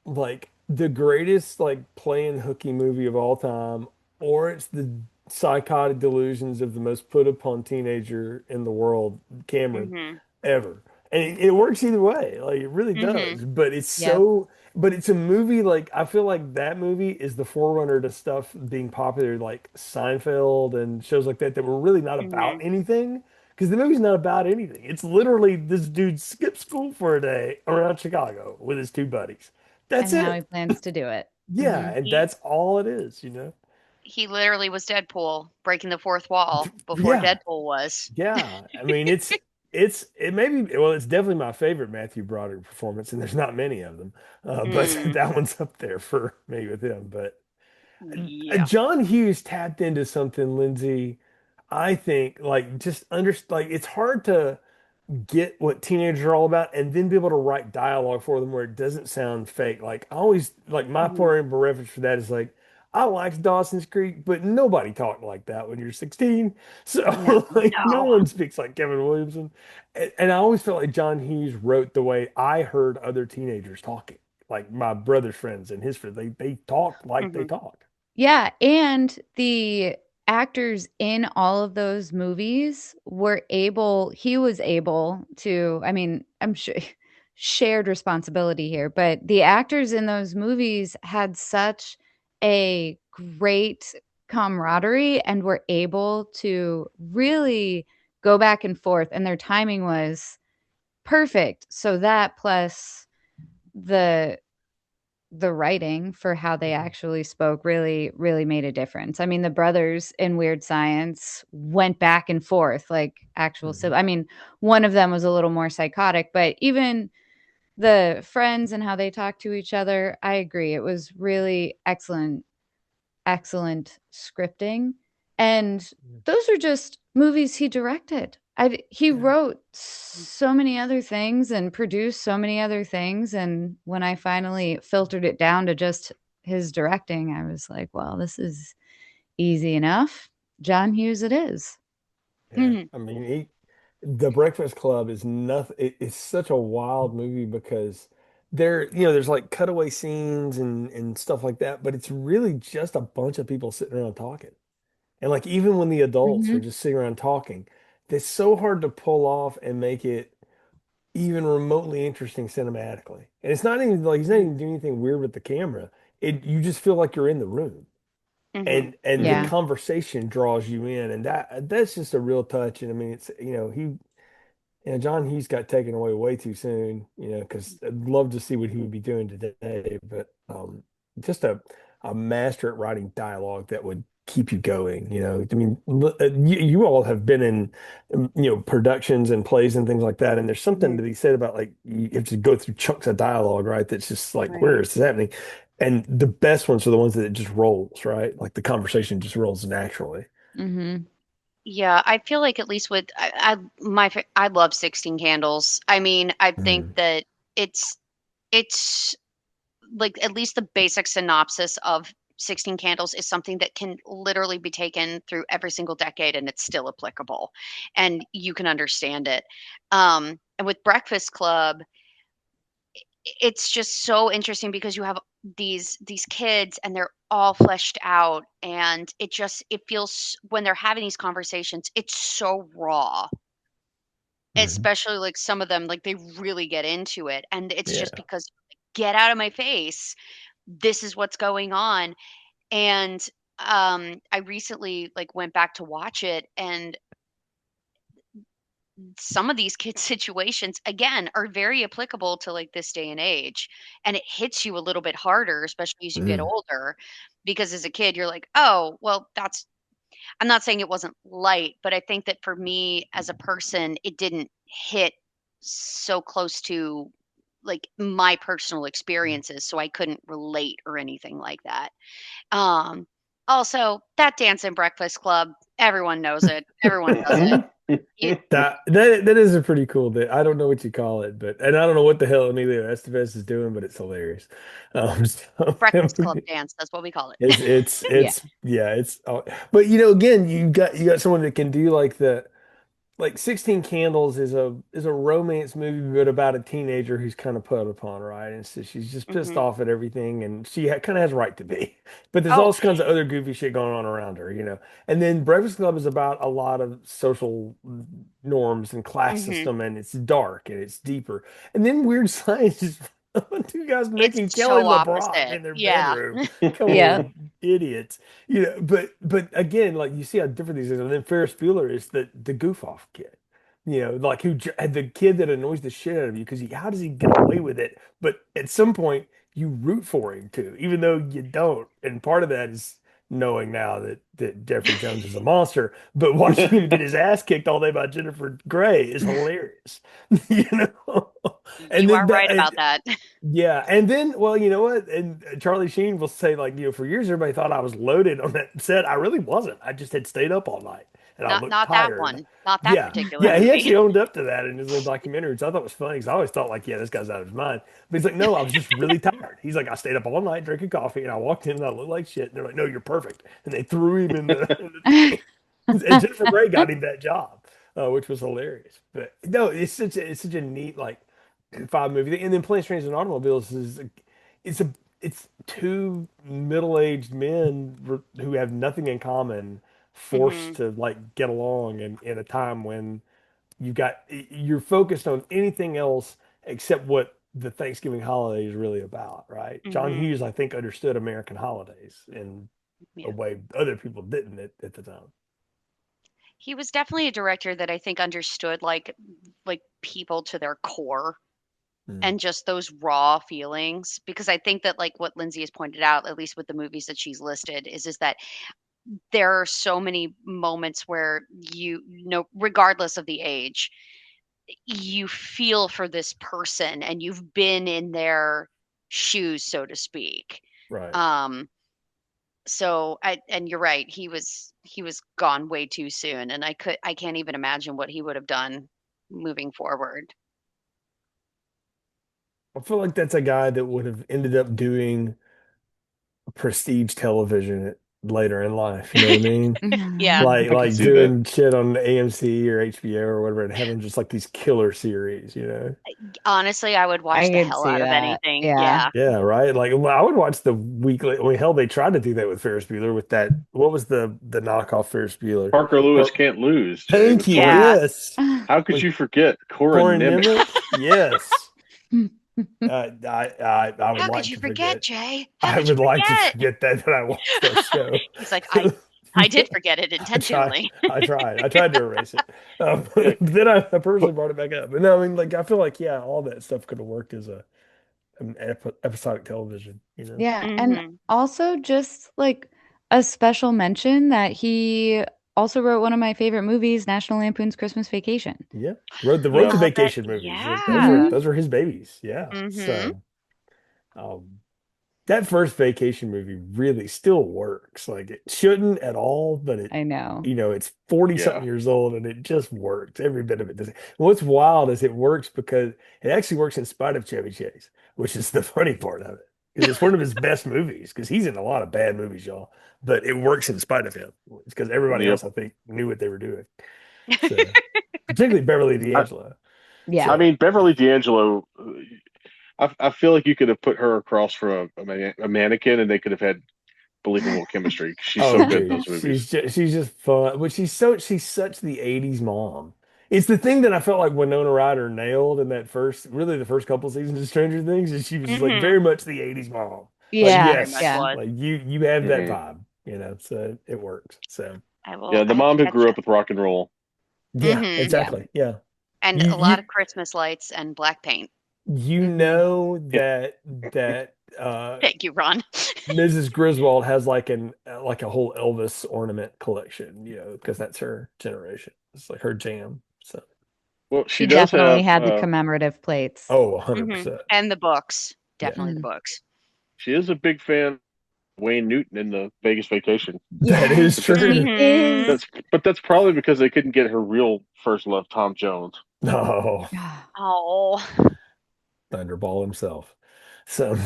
like the greatest like playing hooky movie of all time, or it's the psychotic delusions of the most put upon teenager in the world, Cameron, Mhm. ever. And it works either way. Like it really Mhm. does. But it's Yep. so but it's a movie like I feel like that movie is the forerunner to stuff being popular like Seinfeld and shows like that that were really not about Mhm. anything. Because the movie's not about anything. It's literally this dude skipped school for a day around Chicago with his two buddies. That's And how he it. plans to do it. Yeah, Hmm. and He that's all it is, you know? he literally was Deadpool, breaking the fourth wall before Yeah, Deadpool was. yeah. I mean, it may be well, it's definitely my favorite Matthew Broderick performance, and there's not many of them. But Mm, that one's up there for me with him. But yeah. John Hughes tapped into something, Lindsay. I think like just under like it's hard to get what teenagers are all about and then be able to write dialogue for them where it doesn't sound fake. Like I always like my Mhm. point of reference for that is like I liked Dawson's Creek, but nobody talked like that when you're 16. No. So like no No. one speaks like Kevin Williamson. And I always felt like John Hughes wrote the way I heard other teenagers talking. Like my brother's friends and his friends, they talked like they Mhm. talked. Yeah, and the actors in all of those movies he was able to, I mean, I'm sure shared responsibility here, but the actors in those movies had such a great camaraderie and were able to really go back and forth, and their timing was perfect. So that plus the the writing for how they actually spoke really made a difference. I mean, the brothers in Weird Science went back and forth like actual Mhm. I mean, one of them was a little more psychotic, but even the friends and how they talk to each other, I agree. It was really excellent scripting. And those are just movies he directed. He Yeah. wrote so many other things and produced so many other things. And when I finally filtered it down to just his directing, I was like, well, this is easy enough. John Hughes, it is. Yeah, Mhm. I mean, The Breakfast Club is nothing. It's such a wild movie because there's like cutaway scenes and stuff like that, but it's really just a bunch of people sitting around talking. And like even when the adults are Hmm. just sitting around talking, it's so hard to pull off and make it even remotely interesting cinematically. And it's not even like he's not even doing anything weird with the camera. You just feel like you're in the room Mhm. and the Yeah. Mhm. conversation draws you in, and that's just a real touch. And I mean, it's John Hughes got taken away way too soon, because I'd love to see what he would be doing today. But just a master at writing dialogue that would keep you going. I mean, you all have been in productions and plays and things like that, and there's something Mhm. to be said about like you have to go through chunks of dialogue, right? That's just like where Right. is this happening? And the best ones are the ones that it just rolls, right? Like the conversation just rolls naturally. Hmm. Yeah, I feel like at least with I love 16 Candles. I mean, I think Mm. that it's like at least the basic synopsis of 16 Candles is something that can literally be taken through every single decade and it's still applicable and you can understand it. And with Breakfast Club, it's just so interesting because you have these kids and they're all fleshed out and it feels when they're having these conversations, it's so raw. especially like some of them, like they really get into it, and it's just Yeah. because get out of my face. This is what's going on. And I recently like went back to watch it, and some of these kids situations again are very applicable to like this day and age, and it hits you a little bit harder, especially as you get Mm. older, because as a kid you're like, oh well, that's, I'm not saying it wasn't light, but I think that for me as a person it didn't hit so close to like my personal experiences, so I couldn't relate or anything like that. um Also, that Dance and Breakfast Club, everyone knows it, everyone does it. That is a pretty cool thing. I don't know what you call it, but and I don't know what the hell Emilio Estevez is doing, but it's hilarious. So Breakfast Club dance, that's what we call it. Yeah. yeah, but again, you got someone that can do like 16 Candles is a romance movie, but about a teenager who's kind of put upon, right? And so she's just pissed Hmm. off at everything, and she kind of has a right to be. But there's Oh, all kinds of other goofy shit going on around her. And then Breakfast Club is about a lot of social norms and class hmm, system, and it's dark and it's deeper. And then Weird Science is two guys it's making Kelly so LeBrock opposite. in their Yeah. bedroom. Come Yeah. on, idiots. But again, like you see how different these are. And then Ferris Bueller is the goof off kid. Like the kid that annoys the shit out of you because how does he get away with it? But at some point you root for him too, even though you don't. And part of that is knowing now that Jeffrey Jones is a monster, but watching him get his ass kicked all day by Jennifer Grey is hilarious. You know? And You then are right about that. yeah, and then, well, you know what? And Charlie Sheen will say, like, for years everybody thought I was loaded on that set. I really wasn't. I just had stayed up all night and I Not looked not that tired. one. Not that Yeah, particular yeah, he movie. actually owned up to that in his little documentary, which I thought was funny because I always thought, like, yeah, this guy's out of his mind. But he's like, no, I was just really tired. He's like, I stayed up all night drinking coffee and I walked in and I looked like shit. And they're like, no, you're perfect. And they threw him in the thing. And Jennifer Grey got him that job, which was hilarious. But no, it's such a neat like five movie thing. And then Planes, Trains, and Automobiles it's two middle-aged men who have nothing in common, forced Hmm. to like get along in a time when you're focused on anything else except what the Thanksgiving holiday is really about, right? John Hmm. Hughes, I think, understood American holidays in a Yeah. way other people didn't at the time. He was definitely a director that I think understood like people to their core Mm. and just those raw feelings, because I think that like what Lindsay has pointed out, at least with the movies that she's listed, is that there are so many moments where you know, regardless of the age, you feel for this person and you've been in their shoes, so to speak. Right. Um, so and you're right, he was gone way too soon, and I can't even imagine what he would have done moving forward. I feel like that's a guy that would have ended up doing prestige television later in life. You know what I mean? Yeah. Like I can like see that. doing shit on AMC or HBO or whatever, and having just like these killer series. Honestly, I would watch I the could hell see out of that. anything. Yeah. Yeah. Yeah, right. Like, well, I would watch the weekly. I mean, hell, they tried to do that with Ferris Bueller with that. What was the knockoff Ferris Bueller? Parker Lewis Or can't lose, Jay, thank with you. Corin. Yeah. Yes, How could with you forget Corin Corin Nemec? Nemec. Yes, I would How could like you to forget, forget. Jay? How I could you would like to forget? forget that I watched that show. He's like, I did forget it I tried. intentionally. I tried to erase it. Yeah, Then I personally brought it back up. But no, I mean, like, I feel like, yeah, all that stuff could have worked as an episodic television. Yeah. And Hmm. also just like a special mention that he also wrote one of my favorite movies, National Lampoon's Christmas Vacation. Yeah. The yeah. Oh, that, Vacation movies. Those were yeah. Mhm. those were his babies. Yeah. Hmm. So um that first vacation movie really still works. Like it shouldn't at all, but I know. it's 40 something Yeah. years old and it just works. Every bit of it does. What's wild is it works because it actually works in spite of Chevy Chase, which is the funny part of it. Because it's one of his best movies, because he's in a lot of bad movies, y'all. But it works in spite of him. It's because everybody Yep. else, I think, knew what they were doing. So particularly Beverly I, D'Angelo. Yeah. I So mean, Beverly D'Angelo, I feel like you could have put her across from a mannequin and they could have had believable chemistry. She's oh, so good in dude, those movies. she's just fun. But she's such the '80s mom. It's the thing that I felt like Winona Ryder nailed in that the first couple seasons of Stranger Things, is she was like Mhm. very much the '80s mom. Like, Yeah, Very much yes, yeah. was. like you have that Mhm. vibe, so it works. So Yeah, I the will mom who catch grew you. up with rock and roll. yeah, Mhm. Yeah. exactly. Yeah. And You a lot you of Christmas lights and black paint. you Mhm. know Yeah. that Thank you, Ron. Mrs. Griswold has like like a whole Elvis ornament collection, because that's her generation. It's like her jam. So, Well, She she does definitely have had the commemorative plates. oh, Mhm. 100%. And the books. Yeah. Definitely the Mhm. books. she is a big fan of Wayne Newton in the Vegas Vacation. That is Yes, But that's she true. Mhm. is. that's probably because they couldn't get her real first love, Tom Jones. No, Oh. Thunderball himself. So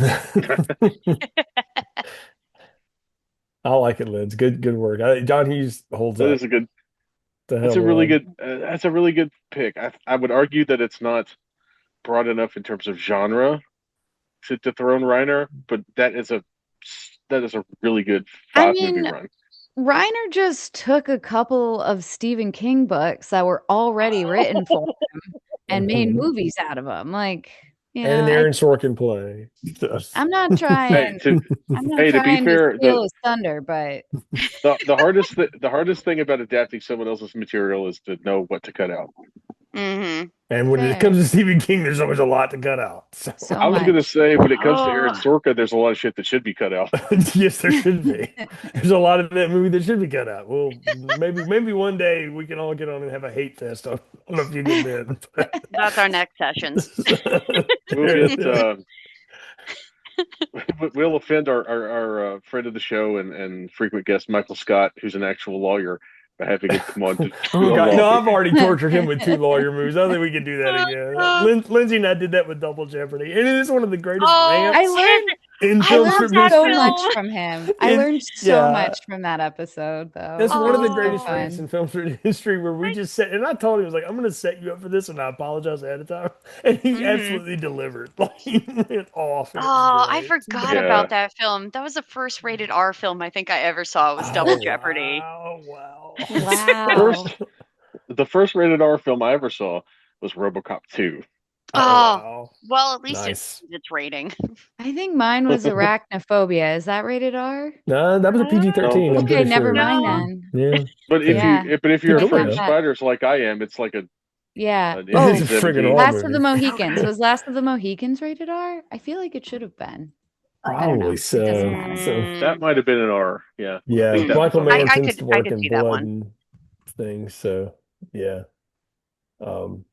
I like it, Liz. Good work. John Hughes holds That up is a good. the hell That's of a a really run. good. That's a really good pick. I would argue that it's not broad enough in terms of genre to dethrone Reiner, but that is a really good I 5 movie mean, run. Reiner just took a couple of Stephen King books that were already written for him and made Mhm. movies out of them. Like, And an Aaron Sorkin play. I'm not Hey, trying to I'm not hey, to be trying to fair, steal his thunder, but the hardest thing about adapting someone else's material is to know what to cut out. Mhm. And when it fair. comes to Stephen King, there's always a lot to cut out. So, So I was gonna much. say when it comes to Aaron Oh. Sorkin, there's a lot of shit that should be cut out. yes, there should be. There's a lot of that movie that should be cut out. Well, maybe one day we can all get on and have a hate fest on A Few Good Men. That's our next sessions. We'll get we'll offend our friend of the show and frequent guest Michael Scott, who's an actual lawyer, by having him come on to Oh do a God, law no! pick. I've already tortured him with 2 lawyer movies. I don't think we can do that Oh, again. God. Lindsay and I did that with Double Jeopardy, and it is one of the greatest Oh, I rants learned in I I film love learned strip that so history. much film. from him. I It, learned so yeah, much from that episode, that's though. one It of the was so greatest Oh, rants fun. in film strip history, where we I, just said, and I told him, I was like, I'm going to set you up for this, and I apologize ahead of time, and he mhm. absolutely delivered. Like, he went off, and it was Oh, I great. forgot Yeah. about that film. That was the first rated R film I think I ever saw was Double Oh Jeopardy. wow, wow. Wow. First, the first rated R film I ever saw was RoboCop 2. Oh Oh, wow, well, at least it nice. its rating. I think mine was arachnophobia. Is that rated R? No, that was a No, PG-13. I'm Okay, pretty never sure. mind No. then. Yeah, but if so you Yeah, but if it's a you're I good one afraid count of though. that. spiders like I am, it's like Yeah. an It is Oh, a friggin' NC-17. horror Last of the movie. So Mohicans. good. Was Last of the Mohicans rated R? I feel like it should have been. I don't Probably know. It doesn't so. matter. So That Mm, might have been an R. Yeah, I yeah, think that was Michael R. Mann tends to I work could in see that blood one. and things. So yeah, um,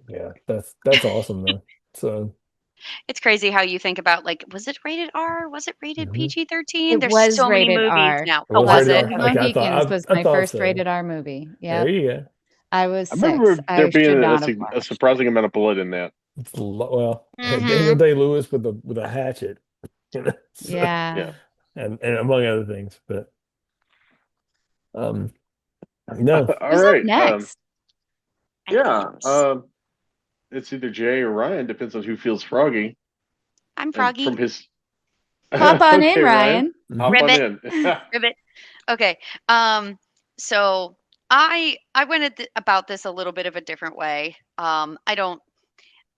yeah, that's awesome though. So It's crazy how you think about like, was it rated R? Was it rated mhm. PG-13? It There's was so many rated movies R. now. It Oh, was was Last rated of it? R. the Okay, Mohicans was I my thought first so. rated R movie. There Yep. you go. I was I 6. remember there I being should a, not have sig- a watched. surprising amount of blood in that. Well, Daniel Mm-hmm. Day-Lewis with a hatchet, so, Yeah. Yeah. and among other things, but um, no. All Who's up right. next? Yeah. It's either Jay or Ryan, depends on who feels froggy. I'm And Froggy. from his Hop on in, okay, Ryan, Ryan. hop on Ribbit. in. Ribbit. Okay. So I went about this a little bit of a different way. I don't.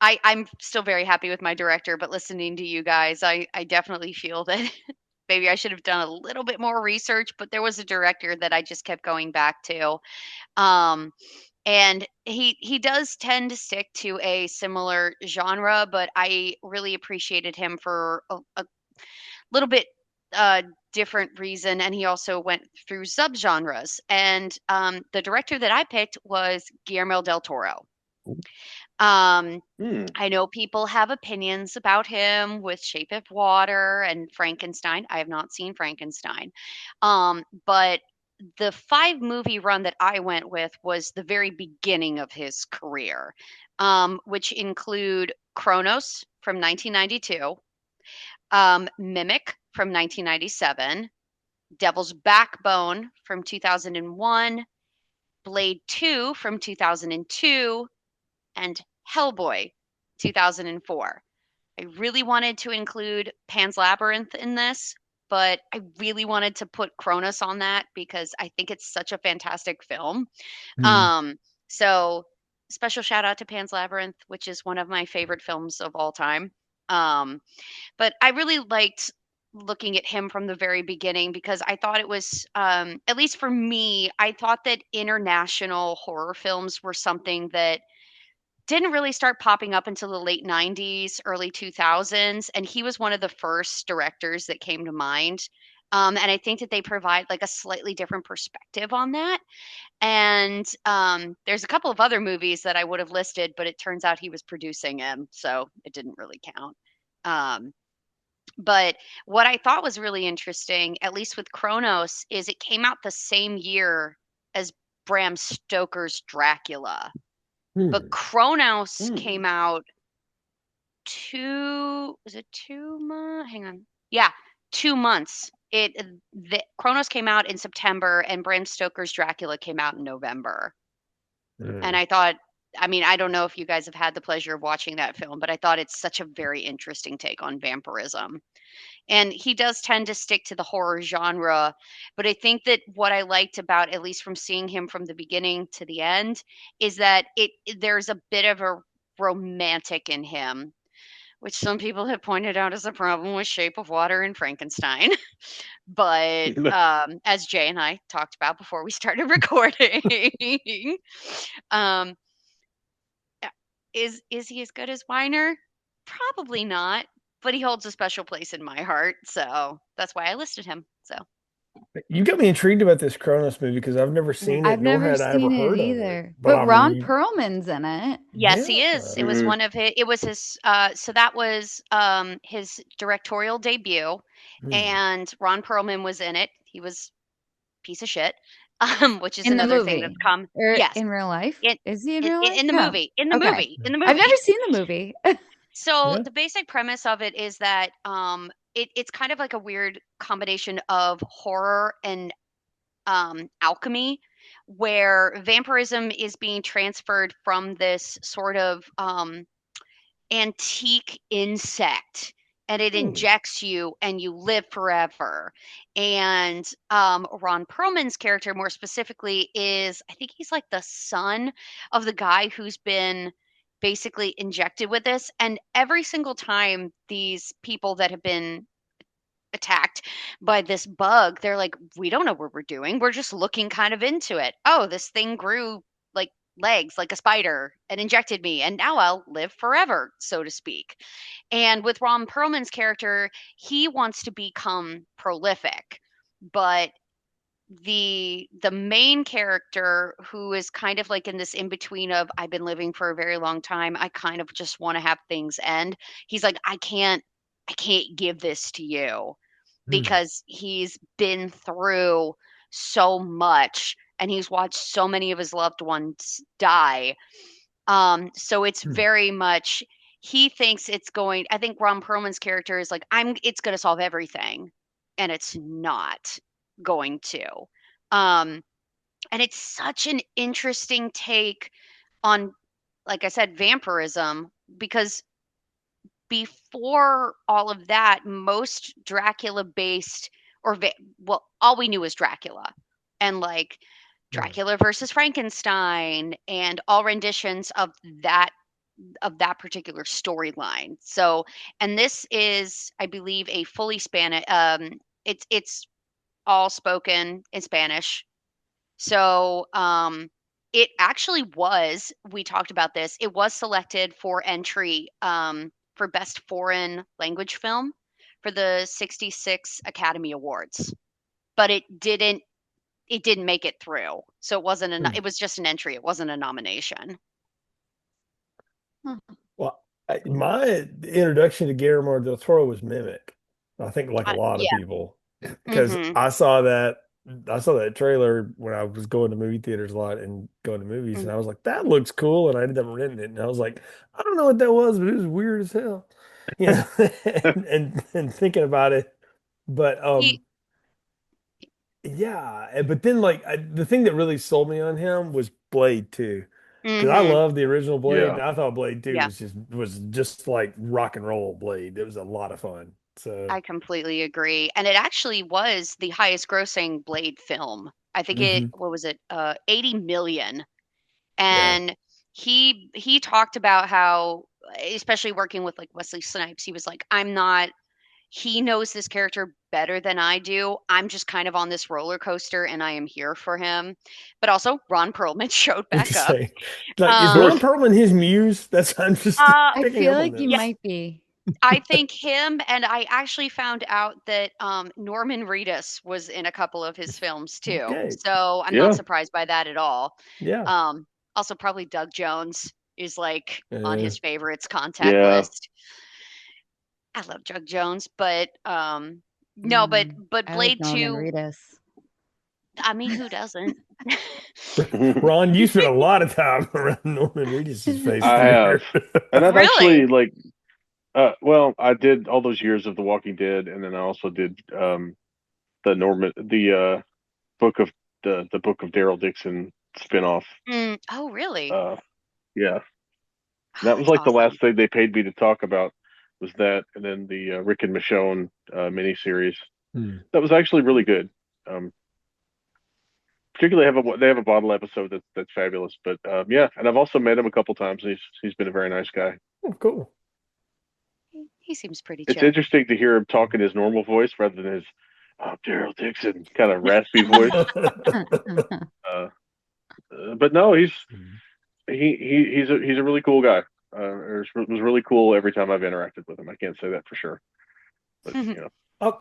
I'm still very happy with my director, but listening to you guys, I definitely feel that maybe I should have done a little bit more research. But there was a director that I just kept going back to. Um, and he does tend to stick to a similar genre, but I really appreciated him for a little bit uh different reason, and he also went through subgenres. And the director that I picked was Guillermo del Toro. um Hmm. I know people have opinions about him with Shape of Water and Frankenstein. I have not seen Frankenstein. But the 5 movie run that I went with was the very beginning of his career, which include Kronos from 1992, Mimic from 1997, Devil's Backbone from 2001, Blade 2 from 2002, and Hellboy 2004. I really wanted to include Pan's Labyrinth in this, but I really wanted to put Kronos on that because I think it's such a fantastic film. Hmm. Um, so special shout out to Pan's Labyrinth, which is one of my favorite films of all time. Um, but I really liked looking at him from the very beginning because I thought it was, at least for me, I thought that international horror films were something that didn't really start popping up until the late 90s, early 2000s. And he was one of the first directors that came to mind. And I think that they provide like a slightly different perspective on that. And there's a couple of other movies that I would have listed, but it turns out he was producing them, so it didn't really count. Um, but what I thought was really interesting, at least with Kronos, is it came out the same year as Bram Stoker's Dracula. But Hmm. Kronos Hmm. came out was it 2 months? Hang on. Yeah, 2 months. The Kronos came out in September and Bram Stoker's Dracula came out in November. And Hmm. I thought, I mean, I don't know if you guys have had the pleasure of watching that film, but I thought it's such a very interesting take on vampirism. And he does tend to stick to the horror genre, but I think that what I liked about, at least from seeing him from the beginning to the end, is that there's a bit of a romantic in him, which some people have pointed out as a problem with Shape of Water and Frankenstein. But as Jay and I talked about before we started recording, um, is he as good as Weiner? Probably not, but he holds a special place in my heart, so that's why I listed him. So You got me intrigued about this Kronos movie because I've never mhm. seen it, I've nor never had I ever seen it heard of it. either. But But I'm Ron re Perlman's in it. Yes, Yeah. he is. It was Mhm. one of his. It was his. So that was his directorial debut, Hmm. and Ron Perlman was in it. He was a piece of shit, which is In the another thing that's movie. come. Or Yes, in real life? in Is he in real life? in the No. movie, in the Okay. movie, in the I've movie. never seen the movie. So Yeah. the basic premise of it is that it's kind of like a weird combination of horror and alchemy, where vampirism is being transferred from this sort of antique insect, and it Hmm. injects you and you live forever. And Ron Perlman's character, more specifically, is, I think he's like the son of the guy who's been basically injected with this. And every single time these people that have been attacked by this bug, they're like, we don't know what we're doing. We're just looking kind of into it. Oh, this thing grew like legs like a spider and injected me, and now I'll live forever, so to speak. And with Ron Perlman's character, he wants to become prolific, but the main character, who is kind of like in this in between of, I've been living for a very long time, I kind of just want to have things end. He's like, I can't give this to you, Hmm. because he's been through so much and he's watched so many of his loved ones die. So it's Hmm. very much, he thinks it's going, I think Ron Perlman's character is like, it's going to solve everything, and it's not going to. Um, and it's such an interesting take on, like I said, vampirism, because before all of that, most Dracula based, well, all we knew was Dracula, and like Hmm. Dracula versus Frankenstein and all renditions that that particular storyline. So, and this is, I believe, a fully Spanish. It's all spoken in Spanish. So, it actually was. We talked about this. It was selected for entry for best foreign language film for the '66 Academy Awards, but it didn't. It didn't make it through. So it wasn't Hmm. it was just an entry. It wasn't a nomination. Huh. Well, my introduction to Guillermo del Toro was Mimic. I think like a lot of Yeah. people, because Mhm. I saw that trailer when I was going to movie theaters a lot and going to movies, Mhm. and I was like, that looks cool, and I ended up renting it, and I was like, I don't know what that was, but it was weird as hell, you know, and thinking about it, but He yeah, but then the thing that really sold me on him was Blade 2. Because I Mhm. love the original Blade, Yeah. and I thought Blade 2 Yeah. was just like rock and roll Blade. It was a lot of fun. So I completely agree. And it actually was the highest grossing Blade film. I think mhm. what was it? 80 million. Yeah. And he talked about how, especially working with like Wesley Snipes, he was like, he knows this character better than I do. I'm just kind of on this roller coaster and I am here for him. But also Ron Perlman showed What to back up. say? Like, is Um Ron Perlman his muse? That's I'm just uh I picking feel up on like he yeah, this. might be. I think him, and I actually found out that Norman Reedus was in a couple of his films too. Okay. So I'm not Yeah. surprised by that at all. Yeah. Um, also, probably Doug Jones is like on Uh, his favorites contact Yeah. list. I love Doug Jones, but no, but Mm, but I like Blade Norman 2, Reedus. I mean, who doesn't? Ron, you spent a lot of time around Norman Reedus's face I through have. here. And I've Really? actually like well, I did all those years of The Walking Dead, and then I also did the book of the book of Daryl Dixon spinoff. Oh, really? Uh yeah. Oh, That was that's like the awesome. last thing they paid me to talk about was that, and then the Rick and Michonne miniseries. Hmm. That was actually really good. Um, Particularly they have a bottle episode that's fabulous. But yeah, and I've also met him a couple times. And he's been a very nice guy. Oh, cool. He seems pretty It's chill. interesting to hear him talk in his normal voice rather than his Daryl Dixon kind of raspy voice. Uh, but no, he's a really cool guy. It was really cool every time I've interacted with him. I can't say that for sure, but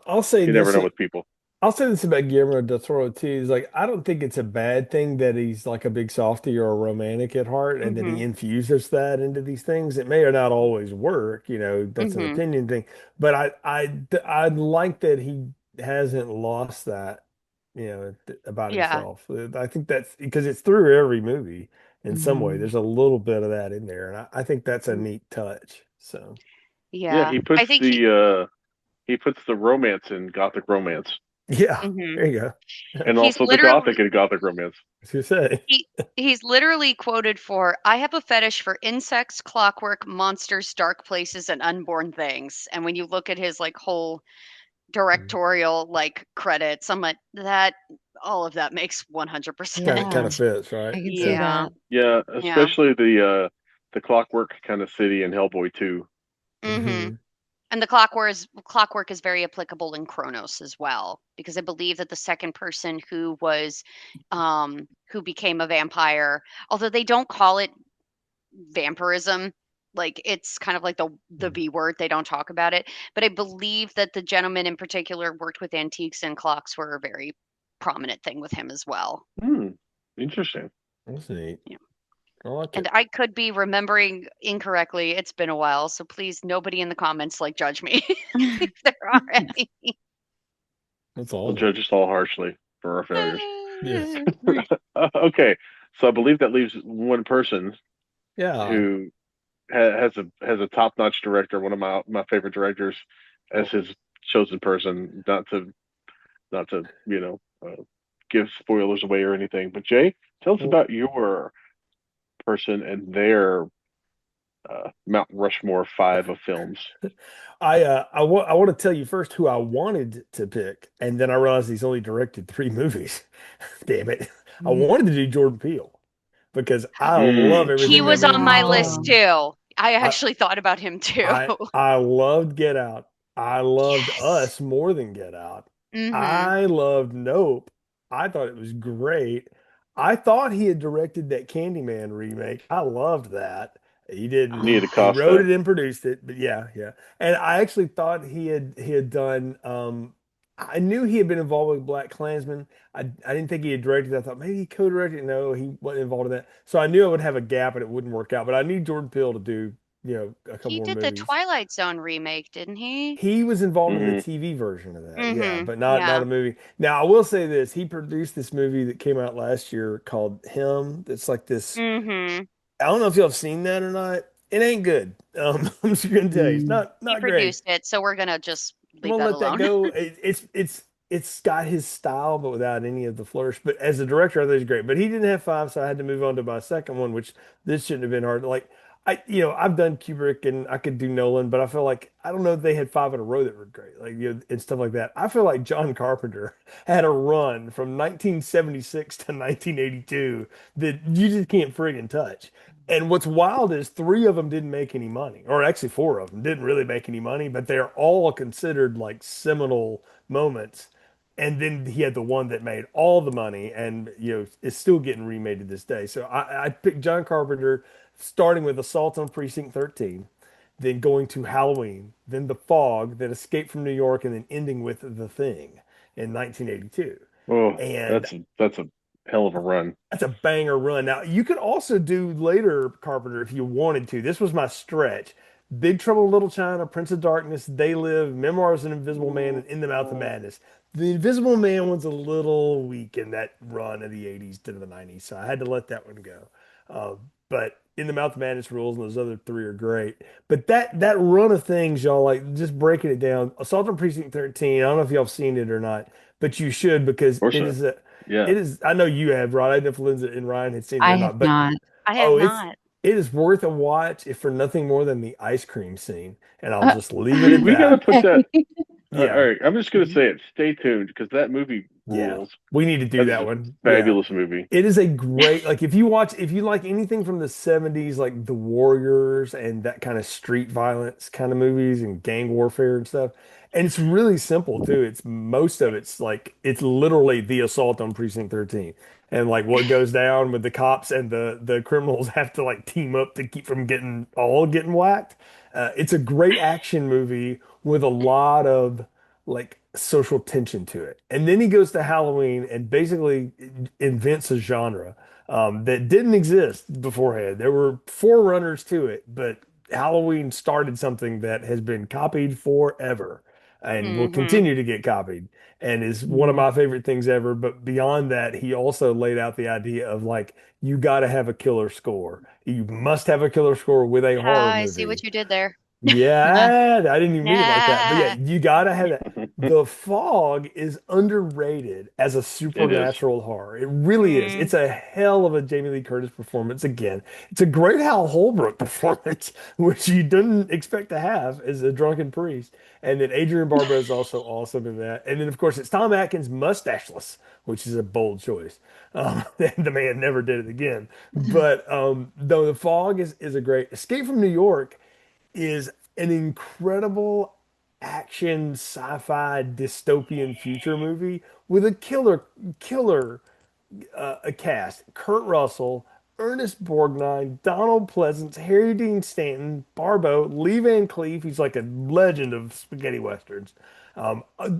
I'll say you never this. know with people. I'll say this about Guillermo del Toro too. Is like I don't think it's a bad thing that he's like a big softie or a romantic at heart, and that he Mhm. infuses that into these things. It may or not always work, that's an Mhm. opinion thing. But I like that he hasn't lost that, about Yeah. himself. I think that's because it's through every movie in some way. Mhm. There's a little bit of that in there, and I think that's a Mm. neat touch. So Yeah, Yeah. I think he puts the romance in Gothic romance, yeah, mhm. there you go. and He's also the Gothic literally in Gothic romance. As you say. he he's literally quoted for, "I have a fetish for insects, clockwork, monsters, dark places, and unborn things." And when you look at his like whole directorial like credits, I'm like, that all of that makes 100% Kind Yeah, of fits, I right? can see Yeah. Yeah. that. Yeah, Yeah. especially the Clockwork kind of city in Hellboy 2. Mhm. Hmm. And the clockwork is very applicable in Chronos as well, because I believe that the second person who became a vampire, although they don't call it vampirism, like it's kind of like the V word, they don't talk about it, but I believe that the gentleman in particular worked with antiques, and clocks were a very prominent thing with him as well. Hmm, interesting. That's neat. Yeah. I like And it. I could be remembering incorrectly. It's been a while, so please nobody in the comments like judge me if there are any. That's They'll all. judge us all harshly for our failures. Yes. Okay, so I believe that leaves one person Yeah. who has a top notch director, one of my favorite directors, as his chosen person. Not to give spoilers away or anything, but Jay, tell us Well, about your person and their Mount Rushmore five of films. I want to tell you first who I wanted to pick, and then I realized he's only directed three movies. Damn it. I wanted to do Jordan Peele because I love Mm. He everything that was man on my has list done. Wow. too. I I actually thought about him too. I loved Get Out. I loved Yes. Us more than Get Out. Mhm. I loved Nope. I thought it was great. I thought he had directed that Candyman remake. I loved that. He didn't. Nia He wrote DaCosta. it and produced it, but yeah, yeah. And I actually thought he had done I knew he had been involved with Black Klansman. I didn't think he had directed. I thought maybe he co-directed. No, he wasn't involved in that. So I knew I would have a gap and it wouldn't work out. But I need Jordan Peele to do, a couple He more did the movies. Twilight Zone remake, didn't he? He was involved in the Hmm. TV version of that, yeah, Mhm. but not a Yeah. movie. Now, I will say this: he produced this movie that came out last year called Him. That's like this. Mhm. I don't know if y'all have seen that or not. It ain't good. I'm just gonna tell you, it's Mm. He not great. produced it, so we're gonna just I'm leave gonna that let that alone. go. It's got his style, but without any of the flourish. But as a director, I think he's great. But he didn't have five, so I had to move on to my second one, which this shouldn't have been hard. Like I've done Kubrick and I could do Nolan, but I feel like I don't know if they had five in a row that were great, like and stuff like that. I feel like John Carpenter had a run from 1976 to 1982 that you just can't friggin' touch. And what's wild is three of them didn't make any money, or actually four of them didn't really make any money, but they're all considered like seminal moments. And then he had the one that made all the money and is still getting remade to this day. So I picked John Carpenter, starting with Assault on Precinct 13, then going to Halloween, then The Fog, then Escape from New York, and then ending with The Thing in 1982. Oh, And that's a hell of a run. that's a banger run. Now, you could also do later Carpenter if you wanted to. This was my stretch. Big Trouble in Little China, Prince of Darkness, They Live, Memoirs of an Invisible Man, and In the Mouth of Madness. The Invisible Man was a little weak in that run of the 80s to the 90s, so I had to let that one go. But In the Mouth of Madness rules, and those other three are great. But that run of things, y'all, like just breaking it down. Assault on Precinct 13, I don't know if y'all have seen it or not, but you should because Of course it not. is a Yeah. it is. I know you have, Rod. I didn't know if Lindsay and Ryan had seen it I or have not, but not. I have oh, not. it is worth a watch if for nothing more than the ice cream scene. And I'll just leave it at We gotta that. put that. All Yeah, right, I'm just gonna say it. Stay tuned because that movie yeah. rules. We need to do That is that a one. Yeah. fabulous movie. It is a great like if you like anything from the 70s, like The Warriors and that kind of street violence kind of movies and gang warfare and stuff. And it's really simple too. It's most of it's like it's literally the assault on Precinct 13. And like what goes down with the cops and the criminals have to like team up to keep from getting whacked. It's a great action movie with a lot of like social tension to it. And then he goes to Halloween and basically invents a genre that didn't exist beforehand. There were forerunners to it, but Halloween started something that has been copied forever and will Hmm. continue to get copied and is one of Yeah. my favorite things ever. But beyond that, he also laid out the idea of like, you got to have a killer score. You must have a killer score with a horror I see movie. what you did there. Yeah, I didn't even mean it like that. But yeah, Nah. you gotta have that. The Fog is underrated as a It is. supernatural horror. It really is. Mm. It's a hell of a Jamie Lee Curtis performance again. It's a great Hal Holbrook performance, which you didn't expect to have as a drunken priest. And then Adrian Barbeau is also awesome in that. And then of course it's Tom Atkins mustacheless, which is a bold choice. The man never did it again. But though The Fog is a great Escape from New York is an incredible action sci-fi dystopian future movie with a killer a cast. Kurt Russell, Ernest Borgnine, Donald Pleasance, Harry Dean Stanton, Barbeau, Lee Van Cleef. He's like a legend of spaghetti westerns.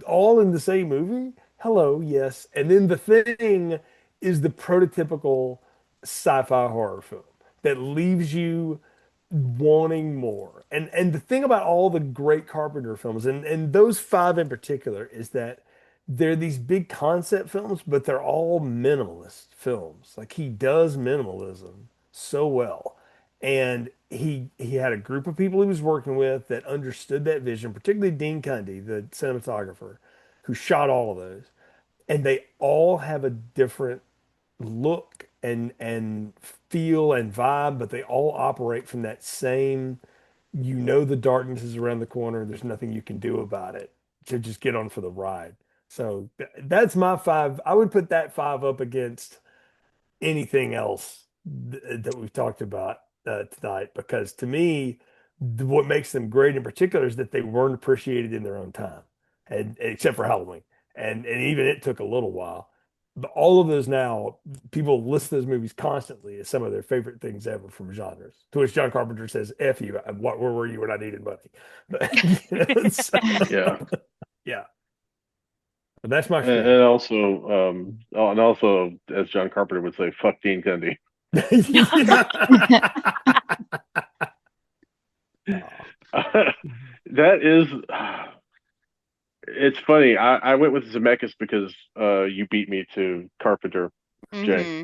All in the same movie. Hello, yes. And then The Thing is the prototypical sci-fi horror film that leaves you wanting more. And the thing about all the great Carpenter films, and those five in particular, is that they're these big concept films, but they're all minimalist films. Like he does minimalism so well. And he had a group of people he was working with that understood that vision, particularly Dean Cundy, the cinematographer, who shot all of those. And they all have a different look and feel and vibe, but they all operate from that same, the darkness is around the corner. There's nothing you can do about it. To just get on for the ride. So that's my five. I would put that five up against anything else that we've talked about tonight, because to me, what makes them great in particular is that they weren't appreciated in their own time, and except for Halloween, and even it took a little while. But all of those now, people list those movies constantly as some of their favorite things ever from genres. To which John Carpenter says, "F you, where were you when I needed money?" But, so, Yeah. yeah, but that's my And, spiel. and also, and also, as John Carpenter would say, "Fuck Dean Cundy." That is, it's funny. I went with Zemeckis because you beat me to Carpenter, Jay. Hmm.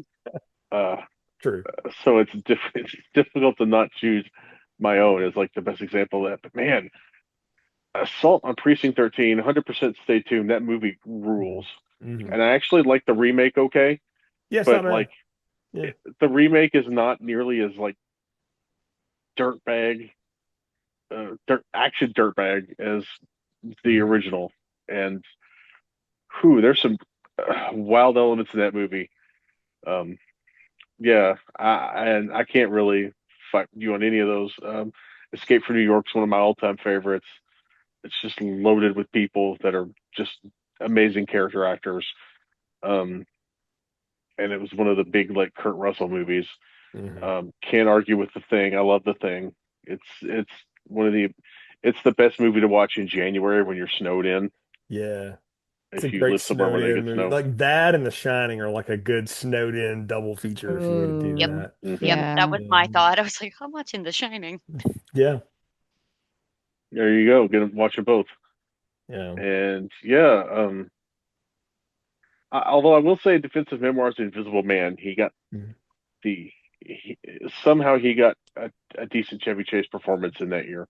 Uh, True. so it's difficult to not choose my own as like the best example of that. But man, Assault on Precinct 13, 100% stay tuned. That movie rules. Mhm. And I actually like the remake okay, Yes, I but know. like Yeah. the remake is not nearly as like dirtbag, action dirtbag as the original, and there's some wild elements in that movie. Yeah, and I can't really fight you on any of those. Escape from New York's one of my all-time favorites. It's just loaded with people that are just amazing character actors. And it was one of the big like Kurt Russell movies. Can't argue with The Thing. I love The Thing. It's one of it's the best movie to watch in January when you're snowed in. Yeah. It's If a you great live somewhere where they snowed in get movie. snow. Like that and The Shining are like a good snowed in double feature if you were to do Ooh. that. Mhm. Yep, Yeah. that was my thought. I was like, how much in The Shining? Yeah. There you go. Get them watch them both. Yeah. And yeah, although I will say, Defensive Memoirs of the Invisible Man, he got Mhm. somehow he got a decent Chevy Chase performance in that year,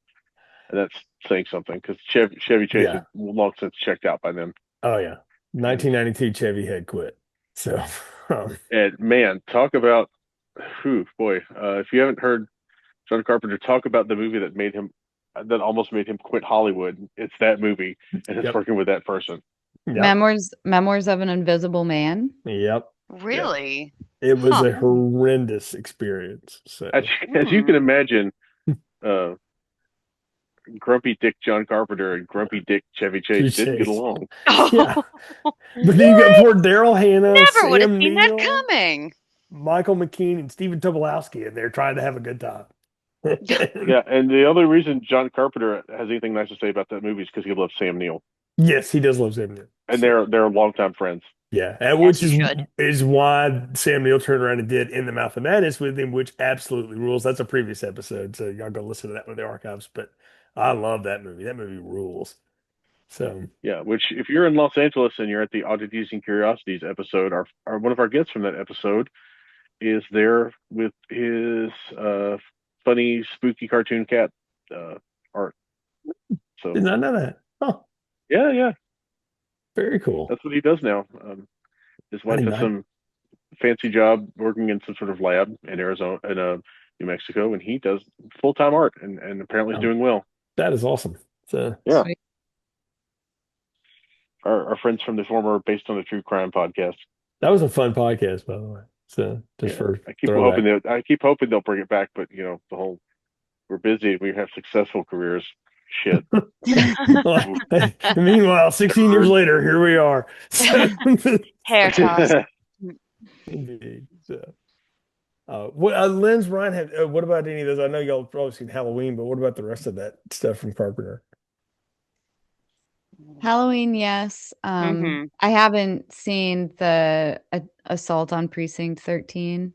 and that's saying something because Chevy Chase Yeah. had long since checked out by then. Oh yeah. 1992 Chevy had quit. So And man, talk about boy, if you haven't heard John Carpenter talk about the movie that almost made him quit Hollywood, it's that movie, and it's Yep. working with that person. Yep. Memoirs of an Invisible Man. Yep. Really? It was Huh. a horrendous experience. So As you can imagine, Grumpy Dick John Carpenter and Grumpy Dick Chevy Chase didn't get along. Yeah. But then you got poor Daryl Hannah, Never would have Sam seen Neill, that coming. Michael McKean, and Stephen Tobolowsky, and they're trying to have a good time. Yeah, and the only reason John Carpenter has anything nice to say about that movie is because he loves Sam Neill, Yes, he does love Sam Neill. and they're longtime friends. Yeah, and which he should. is why Sam Neill turned around and did In the Mouth of Madness with him, which absolutely rules. That's a previous episode, so y'all go listen to that with the archives. But I love that movie. That movie rules. So Yeah, which if you're in Los Angeles and you're at the Oddities and Curiosities episode, our one of our guests from that episode is there with his funny, spooky cartoon cat art. So did not know that. Oh, yeah, very cool. that's what he does now. His wife has some fancy job working in some sort of lab in Arizona, in New Mexico, and he does full-time art, and apparently is doing well. That is awesome. So yeah. Sweet. Our friends from the former Based on a True Crime podcast. that was a fun podcast, by the way. So just for I keep throwback. hoping they'll bring it back, but the whole we're busy, we have successful careers. Shit. Meanwhile, 16 years later, here we are. Hair toss. Indeed. So, Lens, Ryan, what about any of those? I know y'all probably seen Halloween, but what about the rest of that stuff from Carpenter? Halloween, yes. Mhm. I haven't seen the Assault on Precinct 13,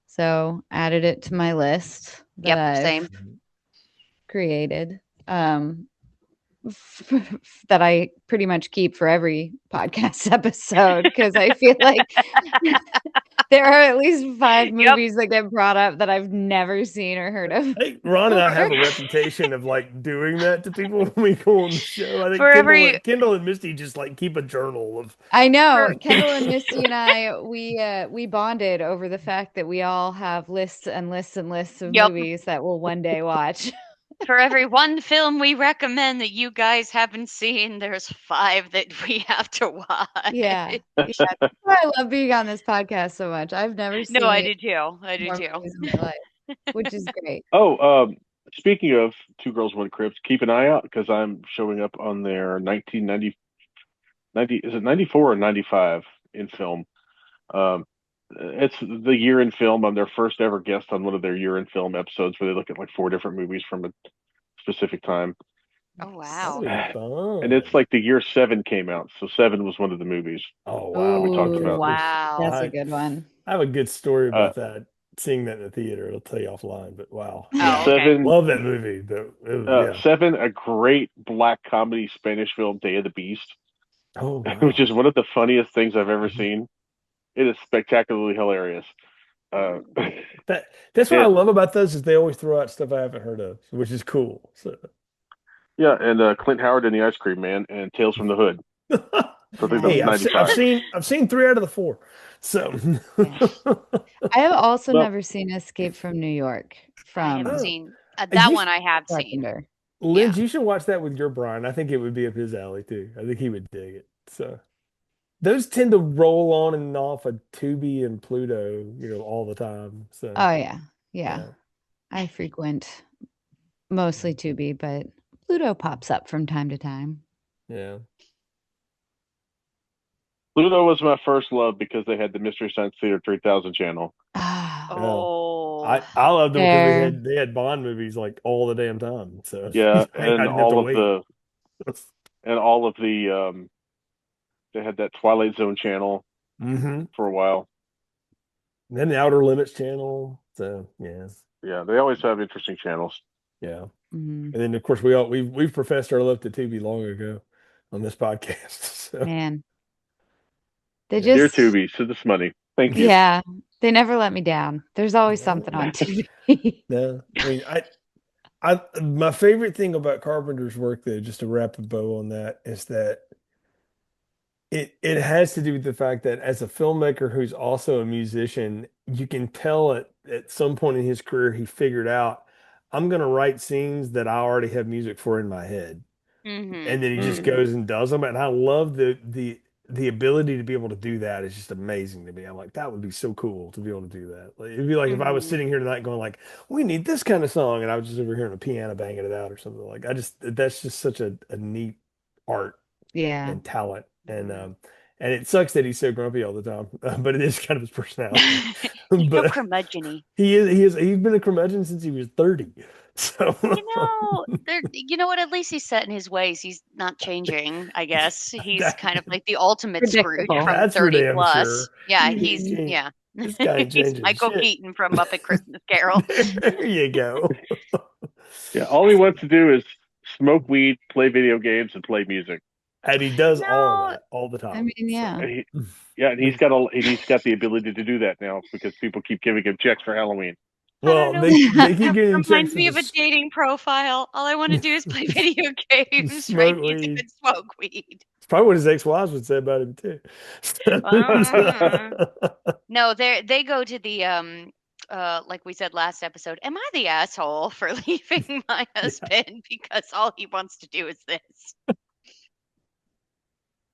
so added it to my list that Yep, I've same. created. That I pretty much keep for every podcast episode because I feel like there are at least 5 movies that get brought up that I've never seen or heard of. Hey, Ron and I have a reputation of like doing that to people when we go on the show. I think Kendall and Misty just like keep a journal of. I know Kendall and Misty and I we bonded over the fact that we all have lists and lists and lists of movies that we'll one day watch. For every one film we recommend that you guys haven't seen, there's 5 that we have to watch. Yeah. That's why I love being on this podcast so much. I've never seen. No, I do too. movies in my life, which is great. Speaking of Two Girls, One Crypt, keep an eye out because I'm showing up on their 1990, is it 94 or 95 in film? It's the year in film. I'm their first ever guest on one of their year in film episodes where they look at like 4 different movies from a specific time. Oh wow! And it's like the year 7 came out, so 7 was one of the movies. Oh wow! We talked about. Wow, that's a good one. I have a good story about that. Seeing that in the theater, I'll tell you offline. But wow, okay. 7, love that movie. 7, a great black comedy Spanish film, Day of the Beast. Oh, wow. Which is one of the funniest things I've ever seen. It is spectacularly hilarious. That's what I love about those is they always throw out stuff I haven't heard of, which is cool. So. Yeah, and Clint Howard and the Ice Cream Man and Tales from the Hood. So hey, I've seen 3 out of the 4. So I have also never seen Escape from New York. I haven't seen That You one I have seen. Carpenter. Linz, Yeah. you should watch that with your Brian. I think it would be up his alley too. I think he would dig it. So those tend to roll on and off of Tubi and Pluto, all the time. So Oh yeah. Yeah. yeah, I frequent mostly Tubi, but Pluto pops up from time to time. yeah. Pluto was my first love because they had the Mystery Science Theater 3000 channel. Ah, Yeah. Oh. I loved them because fair. they had Bond movies like all the damn time. So Yeah, I didn't have to wait. and all of the they had that Twilight Zone channel Hmm. for a while. Then the Outer Limits channel. So yeah, Yeah, they always have interesting channels. yeah. Mhm. And then of course we've professed our love to Tubi long ago on this podcast. So Man, they yeah. Dear just, Tubi, send us money. Thank you. yeah, they never let me down. There's always something on TV. No, I mean I my favorite thing about Carpenter's work though, just to wrap a bow on that, is that it has to do with the fact that as a filmmaker who's also a musician, you can tell at some point in his career he figured out I'm gonna write scenes that I already have music for in my head. Mm-hmm. And then he just Mm-hmm. goes and does them. And I love the ability to be able to do that is just amazing to me. I'm like, that would be so cool to be able to do that. Like, it'd be like if I was Mm-hmm. sitting here tonight going like, we need this kind of song, and I was just over here on a piano banging it out or something. Like that's just such a neat art Yeah. and talent. And it sucks that he's so grumpy all the time, but it is kind of his personality. He's so But curmudgeon-y. he's been a curmudgeon since he was 30. So You know what? At least he's set in his ways. He's not changing, I guess. He's that, kind of like the ultimate Scrooge Predictable. from that's for 30 damn plus. sure. Yeah, He ain't- yeah. This guy ain't He's changing Michael shit. Keaton from Muppet Christmas Carol. There you go. Yeah, all he wants to do is smoke weed, play video games, and play music. And he does all No, that all the I time. mean, yeah. And and he's got the ability to do that now because people keep giving him checks for Halloween. I don't Well, know. they keep That getting checks reminds for me of a dating profile. All I want to do is play video games, write smoke music, weed. and smoke weed. It's probably what his ex-wives would say about him too. No, they go to the like we said last episode, am I the asshole for leaving my husband because all he wants to do is this?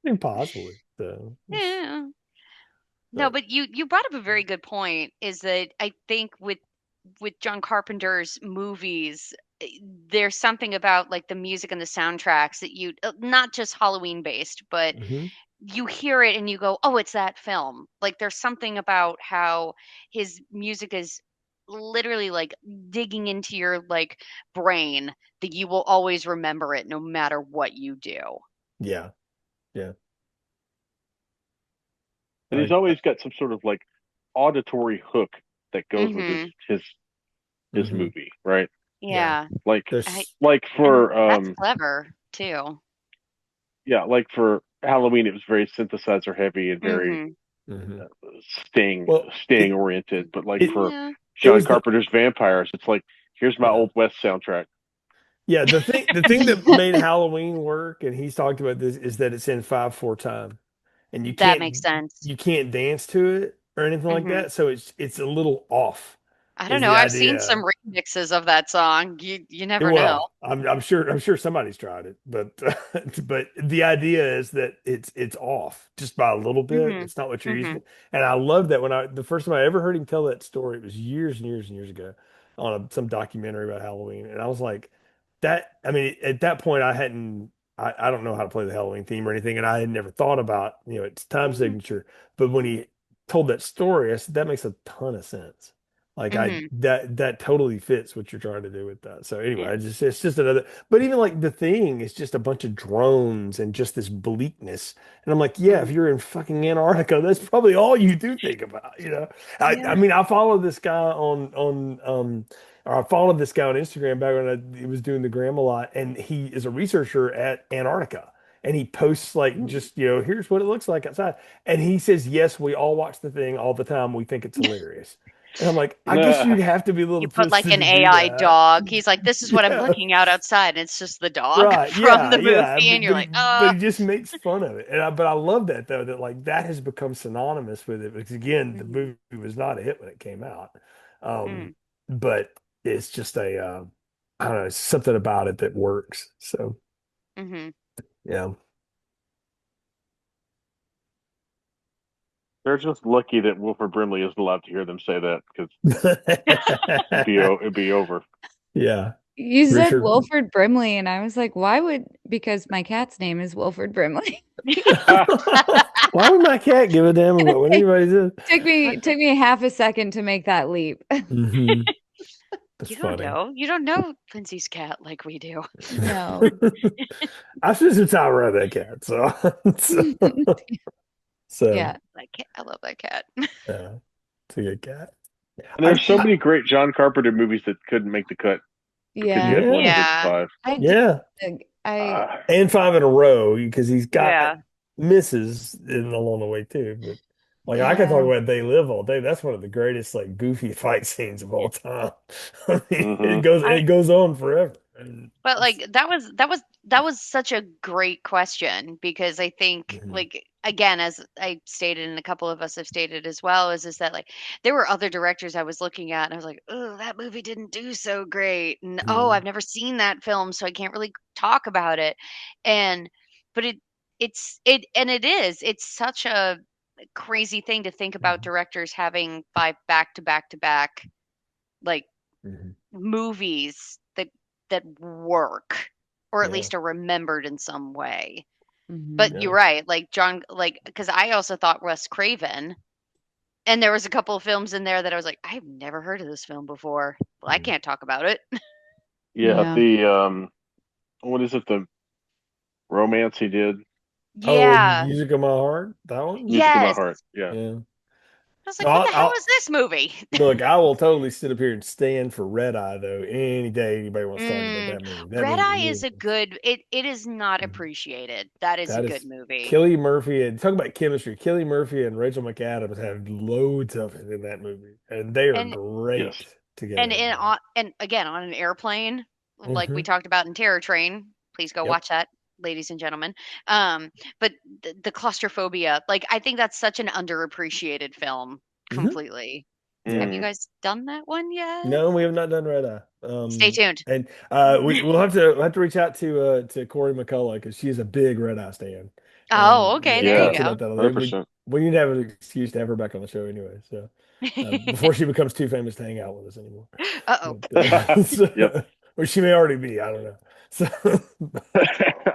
Impossibly. So Yeah. No, but you brought up a very good point, is that I think with John Carpenter's movies, there's something about like the music and the soundtracks that you not just Halloween based, but mhm. you hear it and you go, "Oh, it's that film." Like there's something about how his music is literally like digging into your like brain that you will always remember it no matter what you do. Yeah. Yeah. And he's always got some sort of like auditory hook that goes with Mhm. his Mhm. movie, right? Yeah. Like There's like for And that's clever too. yeah, like for Halloween it was very synthesizer heavy and very Mhm. mhm. Well, sting oriented, but like it for Yeah. it John was the Carpenter's Vampires, it's like here's my yeah. Old West soundtrack. Yeah, the thing that made Halloween work, and he's talked about this, is that it's in 5/4 time, and That makes sense. you can't dance to it or anything like Mhm. that. So it's a little off, I don't is know. the I've seen idea. some remixes of that song. You never know. Well, I'm sure somebody's tried it, but but the idea is that it's off just by a little bit. Mhm. It's not what you're used Mhm. to, and I love that when the first time I ever heard him tell that story, it was years and years and years ago on some documentary about Halloween, and I was like, that. I mean, at that point, I don't know how to play the Halloween theme or anything, and I had never thought about its time Mhm. signature. But when he told that story, I said that makes a ton of sense. Like Mhm. that totally fits what you're trying to do with that. So anyway, Yeah. it's just another. But even like the thing is just a bunch of drones and just this bleakness. And I'm like, yeah, if Mhm. you're in fucking Antarctica, that's probably all you do think about. I Yeah. mean, I follow this guy or I followed this guy on Instagram back when he was doing the gram a lot, and he is a researcher at Antarctica. And he posts like Ooh. just, here's what it looks like outside. And he says, yes, we all watch the thing all the time. We think it's hilarious. And I'm like, I guess Nah. you'd have to be a little You put like twisted an to do AI that. dog. He's like, "This is what I'm Yeah, looking out outside." And it's just the dog right. from Yeah, the yeah. movie, and you're like, But he just makes fun of it. But I love that though, that like that has become synonymous with it because again, the Mhm. movie was not a hit when it came out. Um, Mm. but it's just I don't know, something about it that works. So Hmm. yeah. They're just lucky that Wilford Brimley isn't allowed to hear them say that because it'd be over. Yeah. You said Richard. Wilford Brimley, and I was like, why would, because my cat's name is Wilford Brimley. Why would my cat give a damn about what anybody says? Took me half a second to make that leap. Hmm. That's You don't funny. know. You don't know Lindsay's cat like we do. No. I spent some time around that cat, so Yeah. I love that cat. yeah, it's a good cat. And there's so many great John Carpenter movies that couldn't make the cut because he Yeah. had one of his Yeah. five. I do Yeah, think I and 5 in a row because he's got Yeah. misses along the way too. But like I can talk yeah. about They Live all day. That's one of the greatest like goofy fight scenes of all time. I mean, Mhm. it goes on forever. And But like that was such a great question because I think Mhm. like again as I stated and a couple of us have stated as well is that like there were other directors I was looking at and I was like, "Oh, that movie didn't do so great." And oh, Mhm. I've never seen that film so I can't really talk about it. And but it's such a crazy thing to think about Mhm. directors having five back to back to back like Mhm. movies that work or at Yeah, least are remembered in some way. But Mhm. you're yeah. right, like John, like because I also thought Wes Craven, and there was a couple of films in there that I was like, I've never heard of this film before. Well, I Mhm. can't talk about it. Yeah, Yeah. the what is it? The romance he did, Oh, Yeah. Music of My Heart, that one? Music of My Yes. Heart. Yeah. Yeah. I was No, like, what the hell is this movie? look, I will totally sit up here and stand for Red Eye though. Any day anybody wants to talk about Mm, that movie. That Red movie Eye is rules. a good. It is not Mhm. appreciated. That is a That good is movie. Cillian Murphy and talk about chemistry. Cillian Murphy and Rachel McAdams have loads of it in that movie, and they are And Yes. great together, man. and again on an airplane, like we Hmm. talked about in Terror Train. Please go Yep. watch that, ladies and gentlemen. But the claustrophobia, like I think that's such an underappreciated film. Hmm. Completely. Yeah. Have you Mhm. guys done that one yet? No, we have not done Red Eye. Stay tuned. And we'll have to reach out to Corey McCullough because she's a big Red Eye stan, Oh, and okay. we've There you Yeah, talked go. about that. hundred We percent. we need to have an excuse to have her back on the show anyway. So before she becomes too famous to hang out with us anymore, Uh-oh. but, Yep. or she may already be. I don't know. So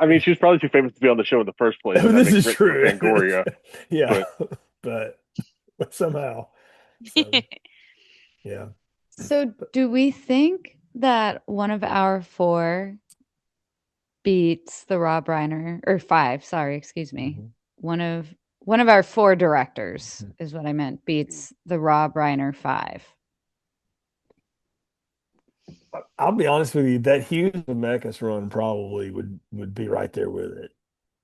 I mean, she was probably too famous to be on the show in the first place, and that this makes is sense for true. Fangoria. Yeah, But but somehow, so yeah. So But, do we think that one of our four beats the Rob Reiner, or five, sorry, excuse me. mhm, One of our four directors mhm. is what I meant, beats the Rob Reiner five. I'll be honest with you, that Hughes Zemeckis run probably would be right there with it.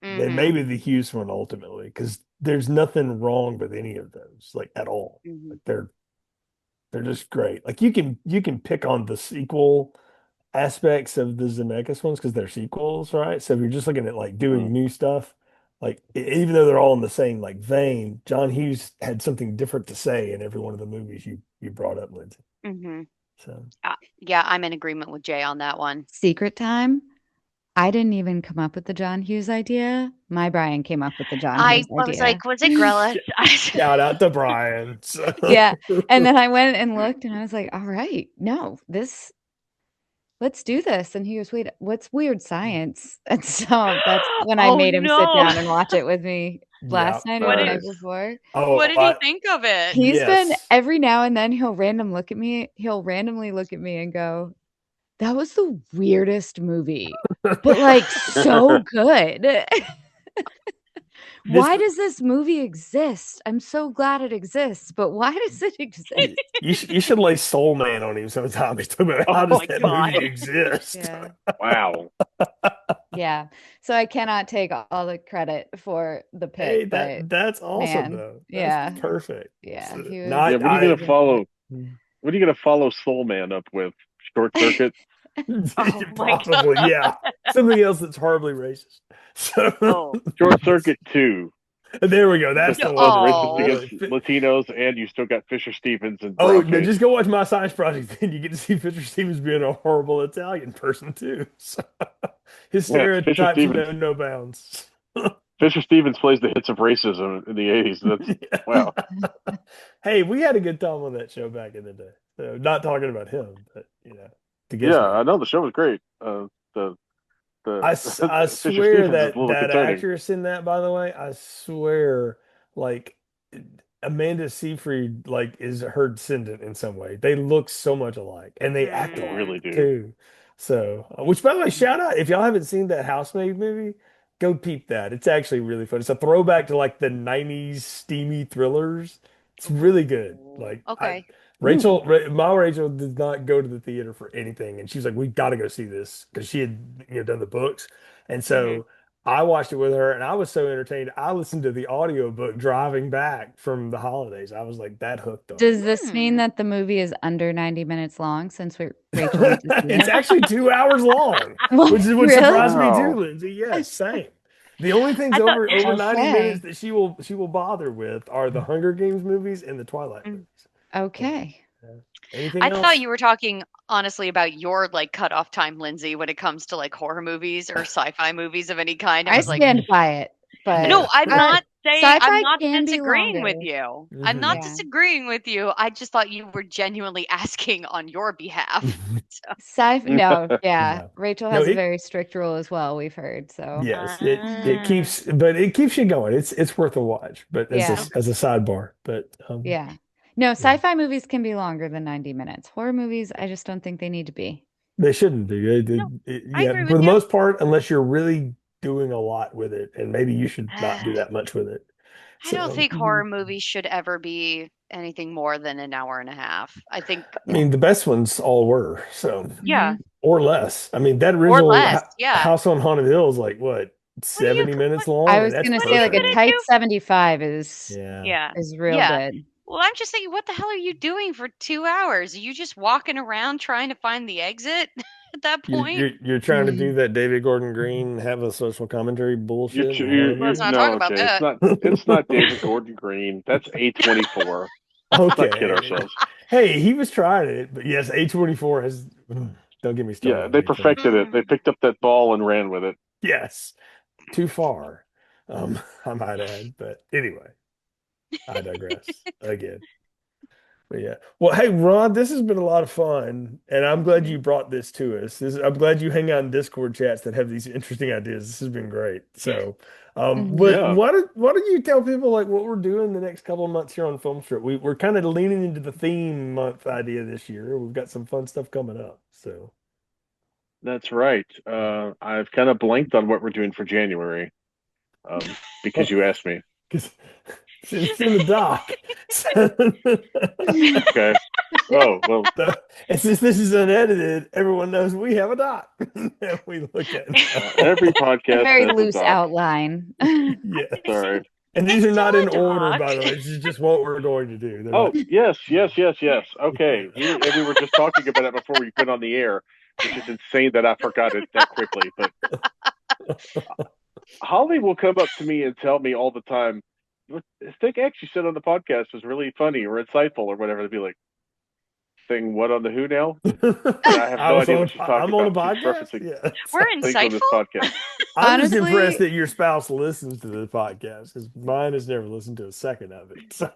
Then Hmm. maybe the Hughes one ultimately, because there's nothing wrong with any of those, like at all. Hmm. Like they're just great. Like you can pick on the sequel aspects of the Zemeckis ones because they're sequels, right? So if you're just looking at like mhm. doing new stuff, like even though they're all in the same like vein, John Hughes had something different to say in every one of the movies you brought up, Lindsay. Hmm. So Yeah, I'm in agreement with Jay on that one. Secret time. I didn't even come up with the John Hughes idea. My Brian came up with the John I Hughes was idea. like, was it Grella? shout out to Brian. So. Yeah. And then I went and looked and I was like, all right, no, let's do this. And he goes, wait, what's weird science? And so that's when I Oh made him sit no. down and watch it with me Yeah. last night or What the did night Nice. before. what Oh, did he think of it? He's been yes. every now and then he'll randomly look at me and go, that was the weirdest movie, but like so good. This Why does this movie exist? I'm so glad it exists, but why does it exist? you should lay Soul Man on him sometime. He's talking about how Oh does my that god. movie exist? Yeah. Wow. Yeah. So I cannot take all the credit for the Hey, pick, but that's awesome man, though. That's yeah. perfect. Yeah, So, he was Yeah. not What are you he gonna I. was into follow? What are you gonna follow Soul Man up with? Short Circuit. Oh my god. Probably, yeah. Something else that's horribly racist. So Oh. Short Circuit 2. There we go. That's It's the like one. both Oh. racist against Latinos, and you still got Fisher Stevens and Oh no, brownface. just go watch My Science Project. Then you get to see Fisher Stevens being a horrible Italian person too. So, his Yeah, Fisher stereotypes Stevens. know no bounds. Fisher Stevens plays the hits of racism in the '80s. That's wow. Hey, we had a good time on that show back in the day. So, not talking about him, but to get Yeah, me. I know the show was great. The I Fisher swear Stevens is a that little that concerning. actress in that, by the way, I swear, like Amanda Seyfried, like is her descendant in some way. They look so much alike, and they act They Mm. alike really do. too. So, which by the way, shout out if y'all haven't seen that Housemaid movie, go peep that. It's actually really fun. It's a throwback to like the '90s steamy thrillers. It's really good. Ooh. Like Okay. my Rachel did not go to the theater for anything, and she was like, "We've got to go see this," because she had done the books, and Mhm. so I watched it with her, and I was so entertained. I listened to the audiobook driving back from the holidays. I was like that hooked on Does this mean Hmm. that the movie is under 90 minutes long since Rachel went to it. see It's it? actually 2 hours long, What? which is what Really? surprised me too, Wow. Lindsay. Yes, same. The only things I thought. over 90 minutes Okay. that she will bother with are the Hunger Games movies and the Twilight Mm. movies. So, Okay. anything I thought else? you were talking honestly about your like cutoff time, Lindsay, when it comes to like horror movies or sci-fi movies of any kind. I I was like, stand by it, but no, I'm not saying I'm sci-fi not can be disagreeing with longer. you. I'm Mhm. not Yeah. disagreeing with you. I just thought you were genuinely asking on your behalf. So, Sci-fi, no, yeah. No. Rachel No, has a very strict rule as well, we've heard. So, yes, it uh, keeps, but it keeps you going. It's worth a watch, but as yeah, a okay. as a sidebar. But yeah. No, yeah, sci-fi movies can be longer than 90 minutes. Horror movies, I just don't think they need to be. they shouldn't be. No, I Yeah, agree for with the you. most part, unless you're really doing a lot with it, and maybe you should not do that much with it. I don't So, think Mhm. horror movies should ever be anything more than an hour and a half. I think, I mean, the best ones all were so yeah, Mhm. or less. I mean, that or original less. Yeah. House on Haunted Hill is like what What are you? 70 minutes I long, and was that's gonna What are say you like a perfect. gonna tight do? 75 is Yeah. Yeah. is real Yeah. good. Well, I'm just thinking, what the hell are you doing for 2 hours? Are you just walking around trying to find the exit at that You're, point? you're you're trying to do Mm. that David Gordon Green have a social commentary You're, bullshit in a horror you're Let's movie? not talk no, about okay. that. It's not David Gordon Green. That's A24. Let's not kid Okay. ourselves. Hey, he was trying it, but yes, A24 has don't get me started Yeah, on they A24. perfected it. They picked up that ball and ran with it. Yes, too far. I might add, but anyway, I digress again. But yeah. Well, hey, Ron, this has been a lot of fun, and I'm glad you Mhm. brought this to us. I'm glad you hang out in Discord chats that have these interesting ideas. This has been great. So, Mhm. but Yeah, why don't you tell people like what we're doing the next couple of months here on Film Strip? We're kind of leaning into the theme month idea this year. We've got some fun stuff coming up. So, that's right. I've kind of blanked on what we're doing for January, because you asked me. because it's in the doc. Okay. Oh, well, And since this is unedited, everyone knows we have a doc that we look at now. every A podcast very has a loose doc. outline. Yes. Sorry. And these It's are still not in a order, doc. by the way. This is just what we're going to do. They're not. Oh, yes, yes, yes, yes. Yeah. Okay. And we were just talking about it before we went on the air, which is insane that I forgot it that quickly. But Holly will come up to me and tell me all the time, "What this thing X you said on the podcast was really funny or insightful or whatever." They'd be like, "Saying what on the Who now?" And I have I no was idea on what a, she's I'm talking on a about. She's podcast. referencing Yeah. We're things on this insightful. podcast. I'm just impressed Honestly, that your spouse listens to the podcast because mine has never listened to a second of it. So,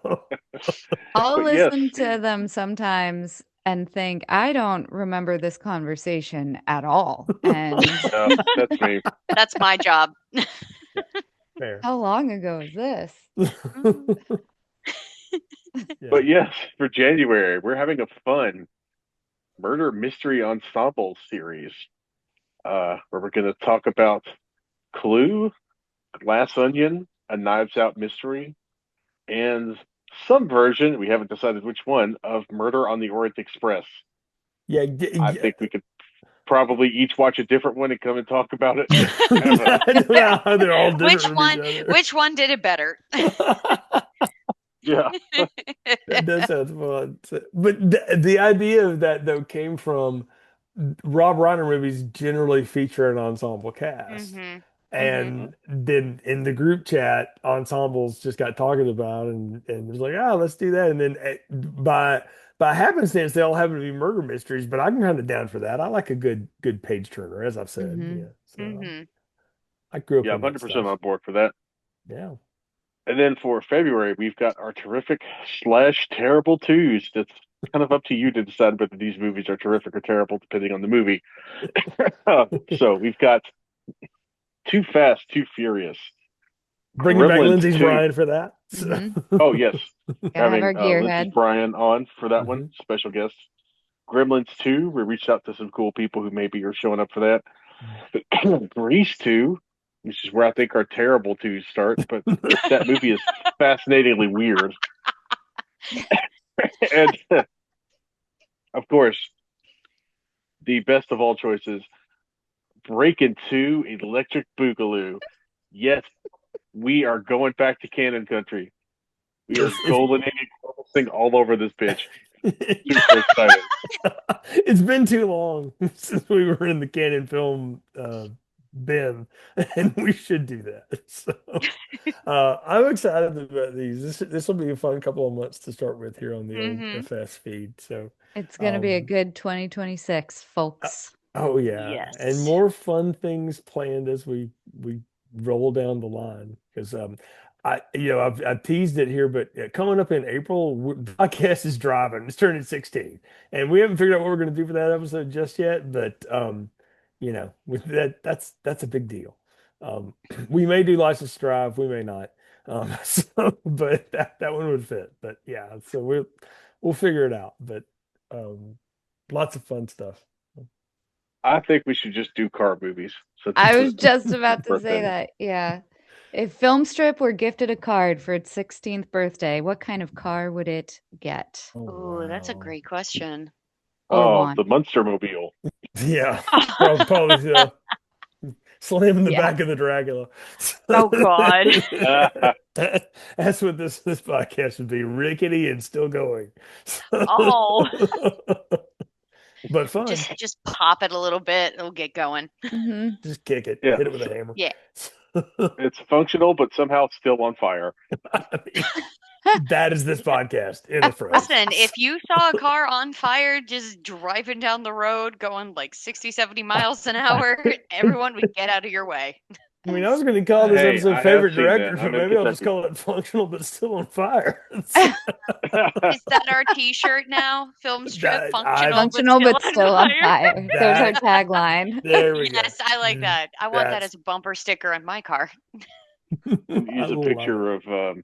I'll But yes, listen to them sometimes and think, I don't remember this conversation at all. And yeah, that's me. That's my job. yeah, fair. how long ago is this? Mm. Yeah. But yes, for January, we're having a fun murder mystery ensemble series, where we're going to talk about Clue, Glass Onion, A Knives Out Mystery, and some version, we haven't decided which one, of Murder on the Orient Express. Yeah. I think we could probably each watch a different one and come and talk about it. Well, they're all Which different from each one? other. Which one did it better? Yeah. That does sound fun. But the idea of that though came from Rob Reiner movies generally feature an ensemble cast. Hmm. And then in the group chat, ensembles just got talking about and it was like, oh, let's do that. And then by happenstance, they all happen to be murder mysteries, but I'm kind of down for that. I like a good page turner, as I've said. Mhm. Yeah. So Mm-hmm. I grew up Yeah, on I'm that 100% stuff. on board for that. Yeah. And then for February, we've got our terrific slash terrible twos. That's kind of up to you to decide whether these movies are terrific or terrible, depending on the movie. So we've got Too Fast, Too Furious, Bringing back Gremlins Lindsay's 2. Brian for that. Mhm. Oh, yes. Gotta have our Having Lindsay's gearhead. Brian on for that one, Mhm. special guest. Gremlins 2, we reached out to some cool people who maybe are showing up for that. Grease 2, which is where I think our terrible twos start, but that movie is fascinatingly weird. And of course, the best of all choices, Breaking 2, Electric Boogaloo. Yes, we are going back to Cannon Country. We are goldening and all over this bitch. Super excited. It's been too long since we were in the Canon film bin, and we should do that. So I'm excited about these. This will be a fun couple of months to start with here on the old FS feed. So It's gonna be a um, good 2026, folks. oh yeah, and Yes. more fun things planned as we roll down the line because I've teased it here, but coming up in April, podcast is driving. It's turning 16, and we haven't figured out what we're going to do for that episode just yet. But with that's a big deal. We may do License to Drive, we may not. But that one would fit. But yeah, so we'll figure it out. But um, lots of fun stuff. I think we should just do car movies. So I was just about to say birthday. that. Yeah. If Filmstrip were gifted a card for its 16th birthday, what kind of car would it get Oh, that's a wow. great question. or Oh, want? the Munster Mobile. Yeah, probably slam in the Yeah. back of the Dracula. Oh, God. That's what this podcast would be, rickety and still going. Oh. But fun. Just pop it a little bit. It'll get going. hmm Just kick it, Yeah. hit it with a hammer. Yeah. It's functional, but somehow still on fire. I mean, that is this podcast in a phrase. Listen, if you saw a car on fire just driving down the road going like 60, 70 miles an hour, everyone would get out of your way. I mean, I was going to call this Hey, episode I have favorite seen director, that. but I'm in maybe I'll just Kentucky. call it functional but still on fire. Is that our T-shirt now? Film strip, functional, but still on fire. There's our That- tagline. There we go. Yes, I like that. I want that That's- as a bumper sticker on my car. Use I a love picture of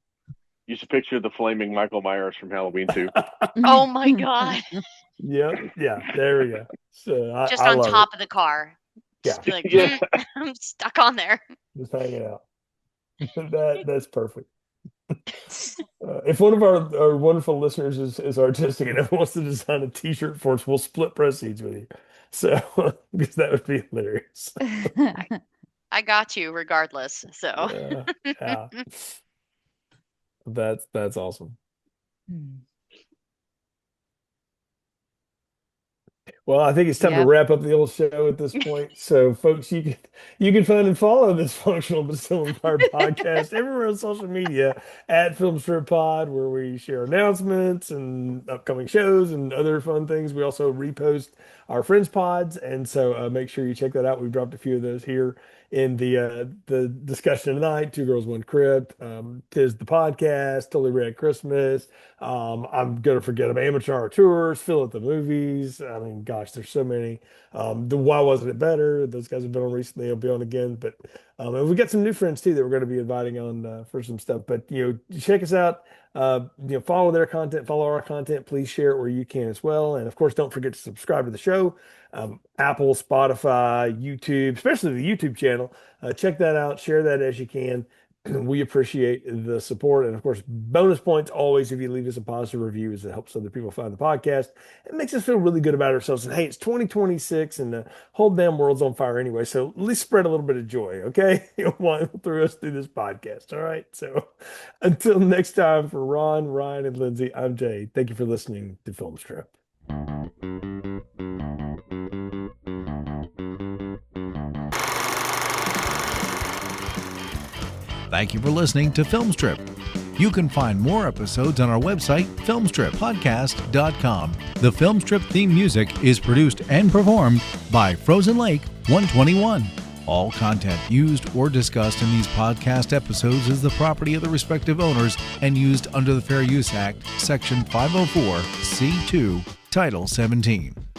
use a picture of the flaming Michael Myers from Halloween 2. Oh my God. Yep. Yeah. There we go. So Just I on love top of the car. Yeah. Just be like, Yeah. I'm stuck on there. Just hanging out. That's perfect. If one of our wonderful listeners is artistic and ever wants to design a T-shirt for us, we'll split proceeds with you. So because that would be hilarious. I got you regardless. So Yeah. That's awesome. Well, I think it's time to Yep. wrap up the old show at this point. So, folks, you can find and follow this functional but still on fire podcast everywhere on social media at Film Strip Pod, where we share announcements and upcoming shows and other fun things. We also repost our friends pods, and so make sure you check that out. We've dropped a few of those here in the discussion tonight. Two Girls, One Crib, Tis the Podcast, Totally Red Christmas. I'm gonna forget them. Amateur Tours, Phil at the Movies. I mean, gosh, there's so many. The Why Wasn't It Better? Those guys have been on recently. They'll be on again. But and we got some new friends too that we're going to be inviting on for some stuff. But check us out. Follow their content, follow our content. Please share it where you can as well. And of course, don't forget to subscribe to the show. Apple, Spotify, YouTube, especially the YouTube channel. Check that out. Share that as you can. We appreciate the support. And of course, bonus points always if you leave us a positive review, as it helps other people find the podcast. It makes us feel really good about ourselves. And hey, it's 2026 and the whole damn world's on fire anyway. So at least spread a little bit of joy, okay? Through us through this podcast. All right. So until next time, for Ron, Ryan, and Lindsay, I'm Jay. Thank you for listening to Film Strip. Thank you for listening to Filmstrip. You can find more episodes on our website, filmstrippodcast.com. The Filmstrip theme music is produced and performed by Frozen Lake 121. All content used or discussed in these podcast episodes is the property of the respective owners and used under the Fair Use Act, Section 504, C2, Title 17.